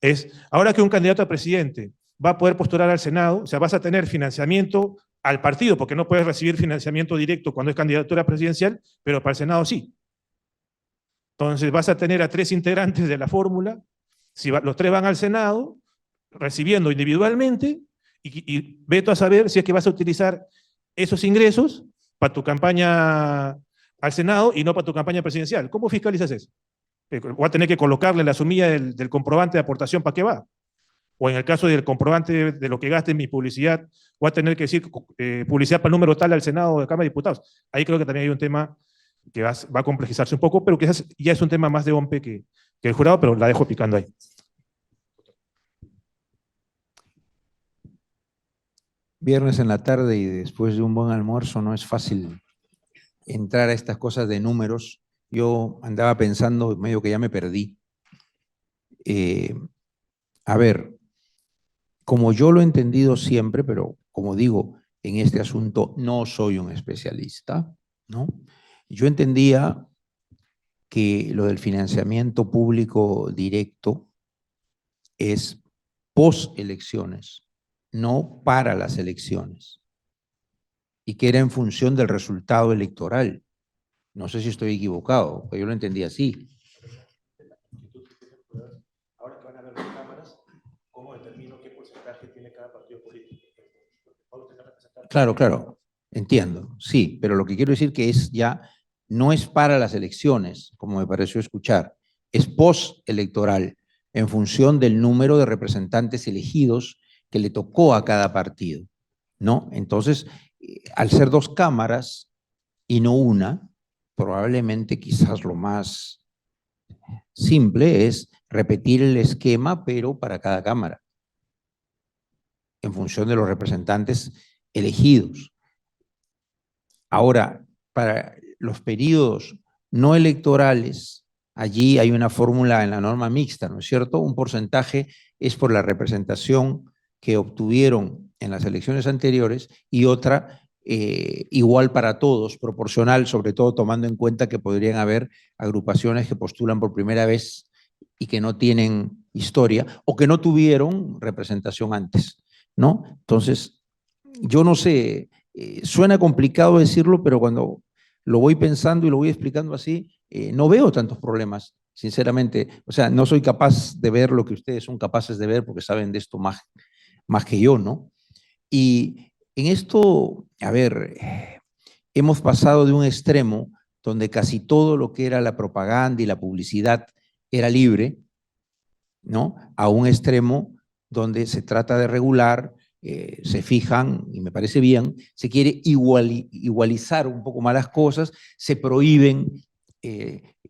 es, ahora que un candidato a presidente va a poder postular al Senado, o sea, vas a tener financiamiento al partido, porque no puedes recibir financiamiento directo cuando es candidatura presidencial, pero para el Senado sí. Entonces vas a tener a 3 integrantes de la fórmula, si los 3 van al Senado, recibiendo individualmente, y veto a saber si es que vas a utilizar esos ingresos para tu campaña al Senado y no para tu campaña presidencial. ¿Cómo fiscalizas eso? Voy a tener que colocarle la sumilla del comprobante de aportación para qué va. O en el caso del comprobante de lo que gaste en mi publicidad, voy a tener que decir publicidad para el número tal al Senado o de Cámara de Diputados. Ahí creo que también hay un tema que va a complejizarse un poco, pero quizás ya es un tema más de OMPE que el jurado, pero la dejo picando ahí. Viernes en la tarde y después de un buen almuerzo no es fácil entrar a estas cosas de números. Yo andaba pensando, medio que ya me perdí. A ver, como yo lo he entendido siempre, pero como digo, en este asunto no soy un especialista, ¿no? Yo entendía que lo del financiamiento público directo es post-elecciones, no para las elecciones, y que era en función del resultado electoral. No sé si estoy equivocado, pero yo lo entendí así. Ahora que van a ver las cámaras, ¿cómo determino qué porcentaje tiene cada partido político? Claro, claro, entiendo, sí, pero lo que quiero decir que es ya, no es para las elecciones, como me pareció escuchar, es post-electoral, en función del número de representantes elegidos que le tocó a cada partido, ¿no? Entonces, al ser 2 cámaras y no una, probablemente quizás lo más simple es repetir el esquema, pero para cada cámara, en función de los representantes elegidos. Ahora, para los periodos no electorales, allí hay una fórmula en la norma mixta, ¿no es cierto? Un porcentaje es por la representación que obtuvieron en las elecciones anteriores y otra igual para todos, proporcional, sobre todo tomando en cuenta que podrían haber agrupaciones que postulan por primera vez y que no tienen historia o que no tuvieron representación antes, ¿no? Entonces, yo no sé, suena complicado decirlo, pero cuando lo voy pensando y lo voy explicando así, no veo tantos problemas, sinceramente. O sea, no soy capaz de ver lo que ustedes son capaces de ver porque saben de esto más que yo, ¿no? Y en esto, a ver, hemos pasado de un extremo donde casi todo lo que era la propaganda y la publicidad era libre, ¿no? A un extremo donde se trata de regular, se fijan, y me parece bien, se quiere igualizar un poco más las cosas, se prohíben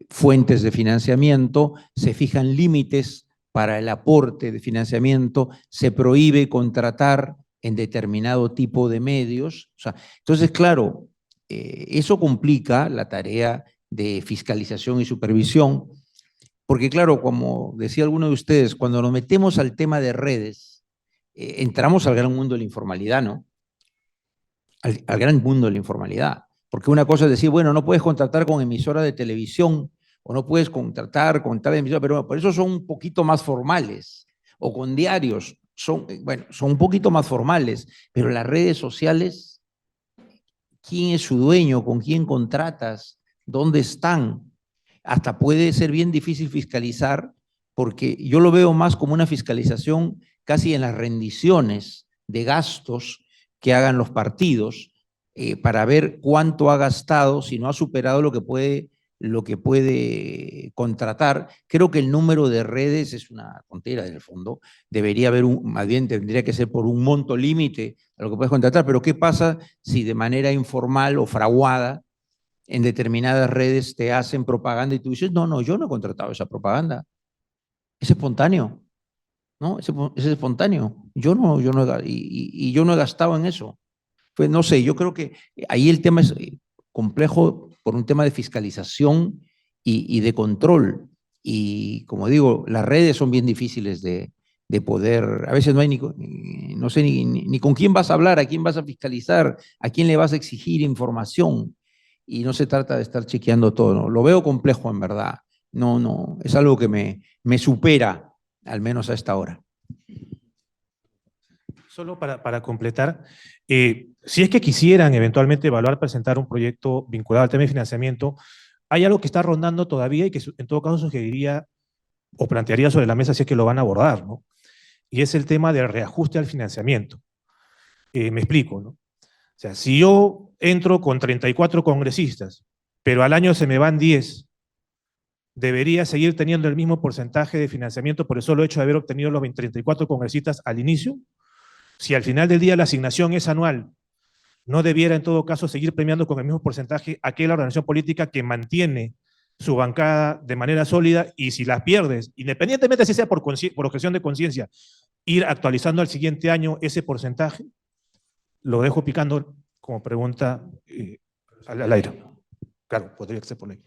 fuentes de financiamiento, se fijan límites para el aporte de financiamiento, se prohíbe contratar en determinado tipo de medios. O sea, entonces, claro, eso complica la tarea de fiscalización y supervisión, porque claro, como decía alguno de ustedes, cuando nos metemos al tema de redes, entramos al gran mundo de la informalidad, ¿no? Al gran mundo de la informalidad. Porque una cosa es decir, bueno, no puedes contratar con emisora de televisión o no puedes contratar con tal emisora, pero por eso son un poquito más formales. O con diarios, bueno, son un poquito más formales, pero las redes sociales, ¿quién es su dueño? ¿Con quién contratas? ¿Dónde están? Hasta puede ser bien difícil fiscalizar, porque yo lo veo más como una fiscalización casi en las rendiciones de gastos que hagan los partidos para ver cuánto ha gastado, si no ha superado lo que puede contratar. Creo que el número de redes es una tontera en el fondo. Debería haber más bien tendría que ser por un monto límite a lo que puedes contratar, pero ¿qué pasa si de manera informal o fraguada en determinadas redes te hacen propaganda y tú dices, no, yo no he contratado esa propaganda? Es espontáneo, ¿no? Es espontáneo. Yo no he gastado en eso. Pues no sé, yo creo que ahí el tema es complejo por un tema de fiscalización y de control. Y como digo, las redes son bien difíciles de poder, a veces no hay no sé ni con quién vas a hablar, a quién vas a fiscalizar, a quién le vas a exigir información. Y no se trata de estar chequeando todo, ¿no? Lo veo complejo en verdad. No, es algo que me supera, al menos a esta hora. Solo para completar, si es que quisieran eventualmente evaluar, presentar un proyecto vinculado al tema de financiamiento, hay algo que está rondando todavía y que en todo caso sugeriría o plantearía sobre la mesa si es que lo van a abordar, ¿no? Y es el tema del reajuste al financiamiento. Me explico, ¿no? O sea, si yo entro con 34 congresistas, pero al año se me van 10, debería seguir teniendo el mismo porcentaje de financiamiento por el solo hecho de haber obtenido los 34 congresistas al inicio. Si al final del día la asignación es anual, no debiera en todo caso seguir premiando con el mismo porcentaje aquella organización política que mantiene su bancada de manera sólida, y si las pierdes, independientemente si sea por objeción de conciencia, ir actualizando al siguiente año ese porcentaje. Lo dejo picando como pregunta al aire. Claro, podría ser por ley.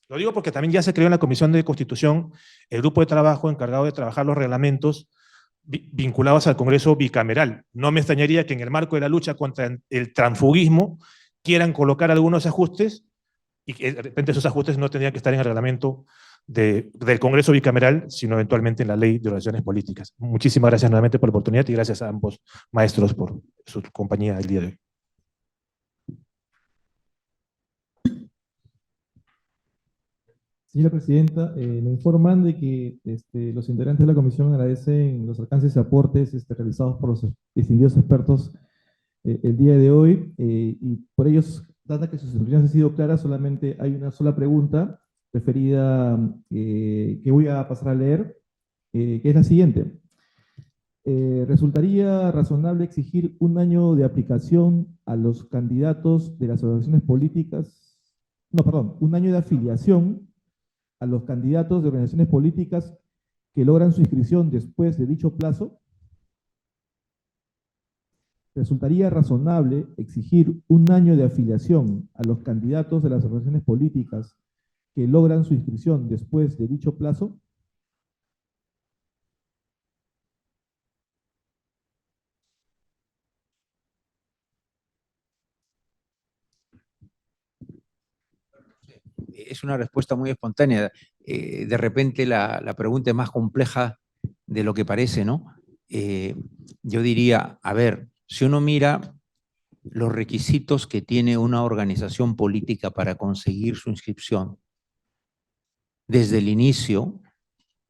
Lo digo porque también ya se creó en la Comisión de Constitución el grupo de trabajo encargado de trabajar los reglamentos vinculados al Congreso bicameral. No me extrañaría que en el marco de la lucha contra el transfugismo quieran colocar algunos ajustes y que de repente esos ajustes no tendrían que estar en el reglamento del Congreso bicameral, sino eventualmente en la Ley de Organizaciones Políticas. Muchísimas gracias nuevamente por la oportunidad y gracias a ambos maestros por su compañía el día de hoy. Señora Presidenta, me informan de que los integrantes de la comisión agradecen los alcances y aportes realizados por los distinguidos expertos el día de hoy, y por ellos, dada que sus explicaciones han sido claras, solamente hay una sola pregunta referida que voy a pasar a leer, que es la siguiente. ¿Resultaría razonable exigir un año de aplicación a los candidatos de las organizaciones políticas? No, perdón, un año de afiliación a a los candidatos de organizaciones políticas que logran su inscripción después de dicho plazo, resultaría razonable exigir un año de afiliación a los candidatos de las organizaciones políticas que logran su inscripción después de dicho plazo. Es una respuesta muy espontánea. De repente la pregunta es más compleja de lo que parece, ¿no? Yo diría, a ver, si uno mira los requisitos que tiene una organización política para conseguir su inscripción, desde el inicio,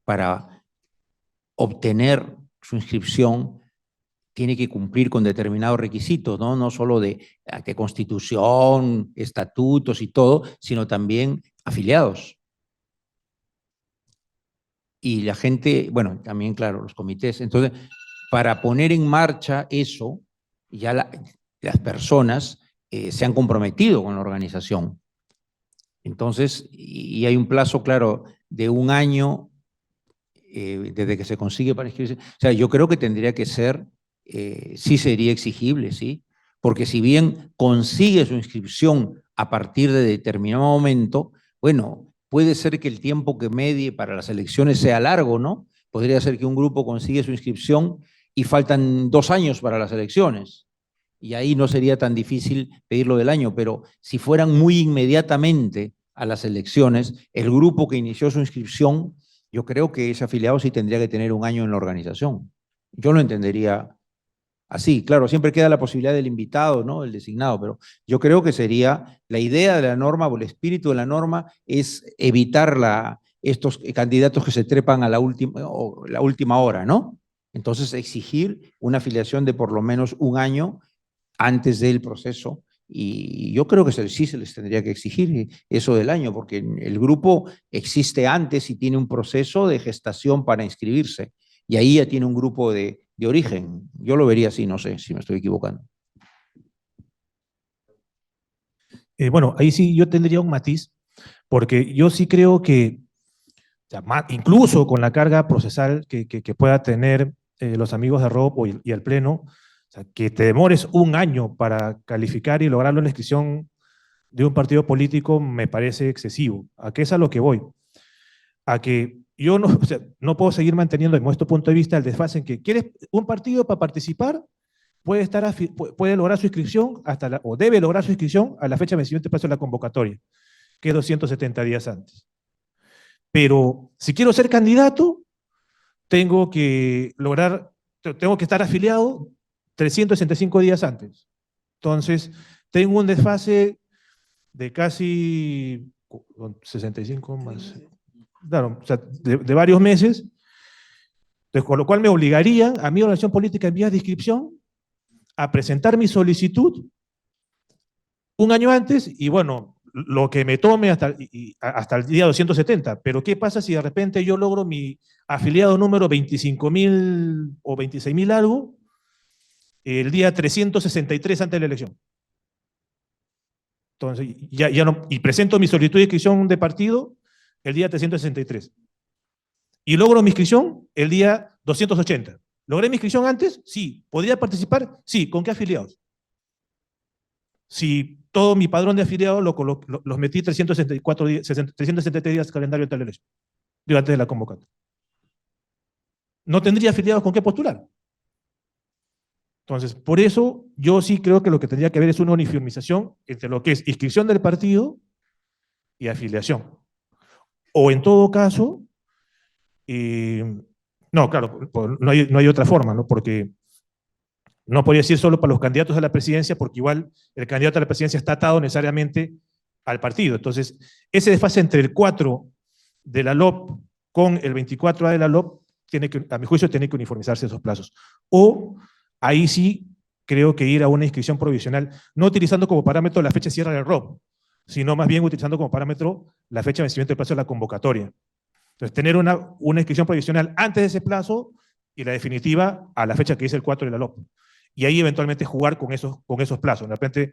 para obtener su inscripción, tiene que cumplir con determinados requisitos, ¿no? No solo de constitución, estatutos y todo, sino también afiliados. Y la gente, bueno, también, claro, los comités. Entonces, para poner en marcha eso, ya las personas se han comprometido con la organización. Entonces, y hay un plazo, claro, de un año desde que se consigue para inscribirse. O sea, yo creo que tendría que ser, sí sería exigible, ¿sí? Porque si bien consigue su inscripción a partir de determinado momento, bueno, puede ser que el tiempo que medie para las elecciones sea largo, ¿no? Podría ser que un grupo consigue su inscripción y faltan 2 años para las elecciones. Y ahí no sería tan difícil pedirlo del año, pero si fueran muy inmediatamente a las elecciones, el grupo que inició su inscripción, yo creo que ese afiliado sí tendría que tener un año en la organización. Yo lo entendería así. Claro, siempre queda la posibilidad del invitado, ¿no? El designado, pero yo creo que sería la idea de la norma o el espíritu de la norma es evitar estos candidatos que se trepan a la última hora, ¿no? Entonces, exigir una afiliación de por lo menos un año antes del proceso. Y yo creo que sí se les tendría que exigir eso del año, porque el grupo existe antes y tiene un proceso de gestación para inscribirse. Y ahí ya tiene un grupo de origen. Yo lo vería así, no sé si me estoy equivocando. Bueno, ahí sí yo tendría un matiz, porque yo sí creo que, o sea, incluso con la carga procesal que pueda tener los amigos de ROP y el Pleno, o sea, que te demores un año para calificar y lograr la inscripción de un partido político me parece excesivo. ¿A qué es a lo que voy? A que yo no, o sea, no puedo seguir manteniendo, desde nuestro punto de vista, el desfase en que quieres un partido para participar, puede lograr su inscripción o debe lograr su inscripción a la fecha de vencimiento del plazo de la convocatoria, que es 270 días antes. Pero si quiero ser candidato, tengo que estar afiliado 365 días antes. Entonces, tengo un desfase de casi 65 más, claro, o sea, de varios meses, con lo cual me obligaría a mi organización política en vías de inscripción a presentar mi solicitud un año antes y bueno, lo que me tome hasta el día 270. Pero ¿qué pasa si de repente yo logro mi afiliado número 25.000 o 26.000 algo el día 363 antes de la elección? Entonces, ya no, y presento mi solicitud de inscripción de partido el día 363. Y logro mi inscripción el día 280. ¿Logré mi inscripción antes? Sí. ¿Podría participar? Sí. ¿Con qué afiliados? Si todo mi padrón de afiliados los metí 363 días calendario antes de la elección, antes de la convocatoria. ¿No tendría afiliados con qué postular? Entonces, por eso yo sí creo que lo que tendría que haber es una uniformización entre lo que es inscripción del partido y afiliación. O en todo caso, no, claro, no hay otra forma, ¿no? Porque no podría decir solo para los candidatos a la presidencia, porque igual el candidato a la presidencia está atado necesariamente al partido. Entonces, ese desfase entre el 4 de la LOP con el 24A de la LOP, a mi juicio, tiene que uniformizarse esos plazos. O ahí sí creo que ir a una inscripción provisional, no utilizando como parámetro la fecha de cierre del ROP, sino más bien utilizando como parámetro la fecha de vencimiento del plazo de la convocatoria. Entonces, tener una inscripción provisional antes de ese plazo y la definitiva a la fecha que dice el 4 de la LOP. Y ahí eventualmente jugar con esos plazos. De repente,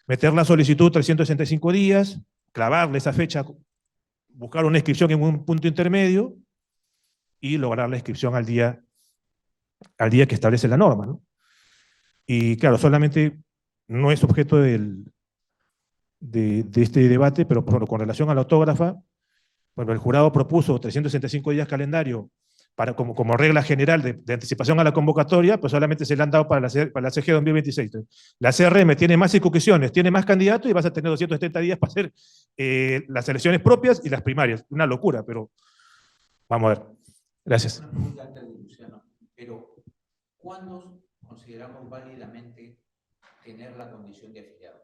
meter la solicitud 365 días, clavarle esa fecha buscar una inscripción en un punto intermedio y lograr la inscripción al día que establece la norma, ¿no? Y claro, solamente no es objeto de este debate, pero por ejemplo, con relación a la autógrafa, bueno, el jurado propuso 365 días calendario como regla general de anticipación a la convocatoria, pues solamente se le han dado para la CG 2026. La CRM tiene más circunscripciones, tiene más candidatos y vas a tener 270 días para hacer las elecciones propias y las primarias. Una locura, pero vamos a ver. Gracias. Una pregunta antes de Luciano, pero ¿cuándo consideramos válidamente tener la condición de afiliado?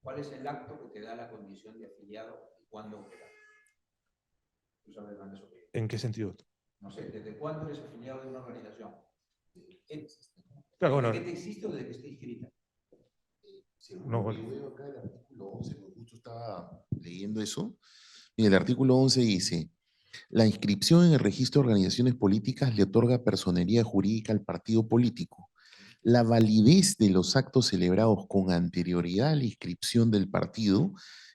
¿Cuál es el acto que te da la condición de afiliado y cuándo opera? ¿Tú sabes, Hernández? ¿En qué sentido? No sé, ¿desde cuándo eres afiliado de una organización? Claro, bueno, ¿Desde que te existe o desde que esté inscrita? No, bueno. Yo veo acá el artículo 11, porque justo estaba leyendo eso. Y el artículo 11 dice: la inscripción en el registro de organizaciones políticas le otorga personería jurídica al partido político. La validez de los actos celebrados con anterioridad a la inscripción del partido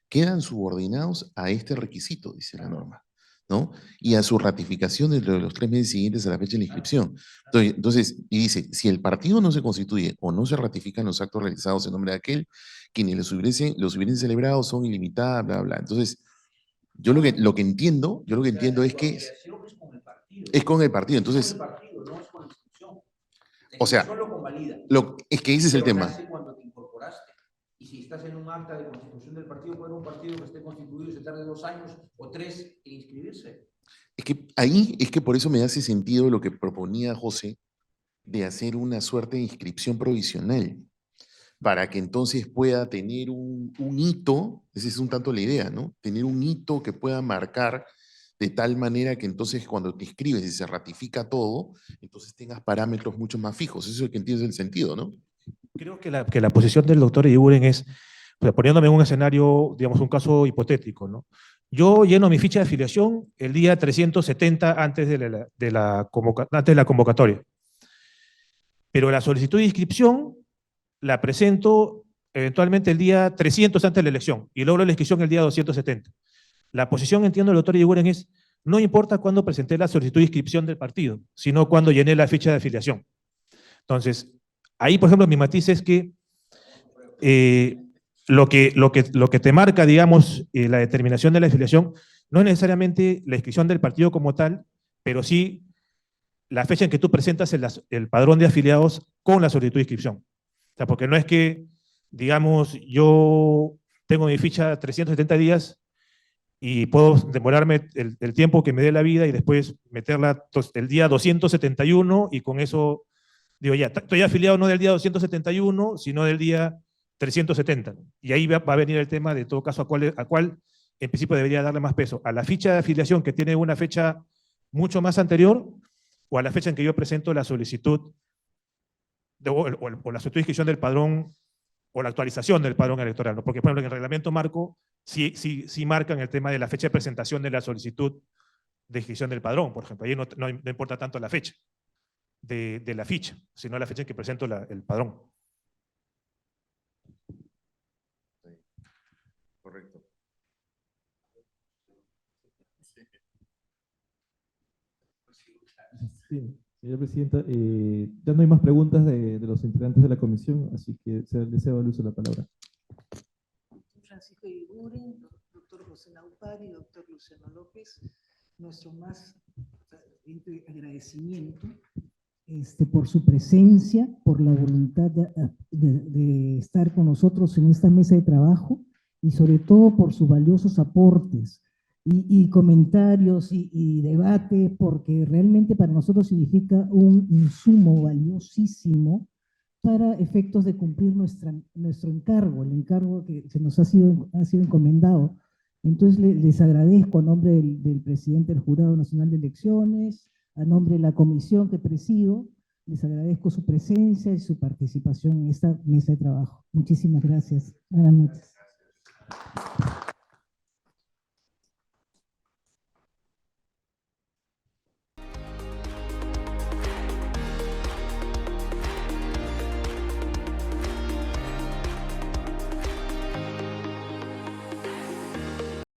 quedan subordinados a este requisito, dice la norma, ¿no? Y a su ratificación dentro de los 3 meses siguientes a la fecha de la inscripción. Entonces, y dice, si el partido no se constituye o no se ratifican los actos realizados en nombre de aquel, quienes los hubiesen celebrado son ilimitadas, bla, bla. Entonces, yo lo que entiendo es que es con el partido. Entonces, o sea, es que ese es el tema. Cuando te incorporaste. Y si estás en un acta de constitución del partido, puede haber un partido que esté constituido y se tarde 2 años o 3 en inscribirse. Es que ahí es que por eso me hace sentido lo que proponía José de hacer una suerte de inscripción provisional, para que entonces pueda tener un hito, esa es un tanto la idea, ¿no? Tener un hito que pueda marcar de tal manera que entonces cuando te inscribes y se ratifica todo, entonces tengas parámetros mucho más fijos. Eso es lo que entiendes el sentido, ¿no? Creo que la posición del doctor Eguiguren es, pues, poniéndome en un escenario, digamos, un caso hipotético, ¿no? Yo lleno mi ficha de afiliación el día 370 antes de la convocatoria. Pero la solicitud de inscripción la presento eventualmente el día 300 antes de la elección y logro la inscripción el día 270. La posición, entiendo, del doctor Eguiguren es, no importa cuándo presenté la solicitud de inscripción del partido, sino cuándo llené la ficha de afiliación. Entonces, ahí, por ejemplo, mi matiz es que lo que te marca, digamos, la determinación de la afiliación no es necesariamente la inscripción del partido como tal, pero sí la fecha en que tú presentas el padrón de afiliados con la solicitud de inscripción. O sea, porque no es que, digamos, yo tengo mi ficha 370 días y puedo demorarme el tiempo que me dé la vida y después meterla el día 271 y con eso digo, ya, estoy afiliado no del día 271, sino del día 370. Y ahí va a venir el tema de todo caso a cuál en principio debería darle más peso, a la ficha de afiliación que tiene una fecha mucho más anterior o a la fecha en que yo presento la solicitud o la solicitud de inscripción del padrón o la actualización del padrón electoral, ¿no? Porque, por ejemplo, en el reglamento marco sí marcan el tema de la fecha de presentación de la solicitud de inscripción del padrón, por ejemplo. Ahí no importa tanto la fecha de la ficha, sino la fecha en que presento el padrón. Correcto. Sí, señora presidenta, ya no hay más preguntas de los integrantes de la comisión, así que le cedo al uso de la palabra. Francisco Eguiguren, doctor José Naupari, doctor Luciano López, nuestro más ferviente agradecimiento por su presencia, por la voluntad de estar con nosotros en esta mesa de trabajo y sobre todo por sus valiosos aportes y comentarios y debate, porque realmente para nosotros significa un insumo valiosísimo para efectos de cumplir nuestro encargo, el encargo que se nos ha sido encomendado. Entonces les agradezco a nombre del presidente del Jurado Nacional de Elecciones, a nombre de la comisión que presido, les agradezco su presencia y su participación en esta mesa de trabajo. Muchísimas gracias. Buenas noches.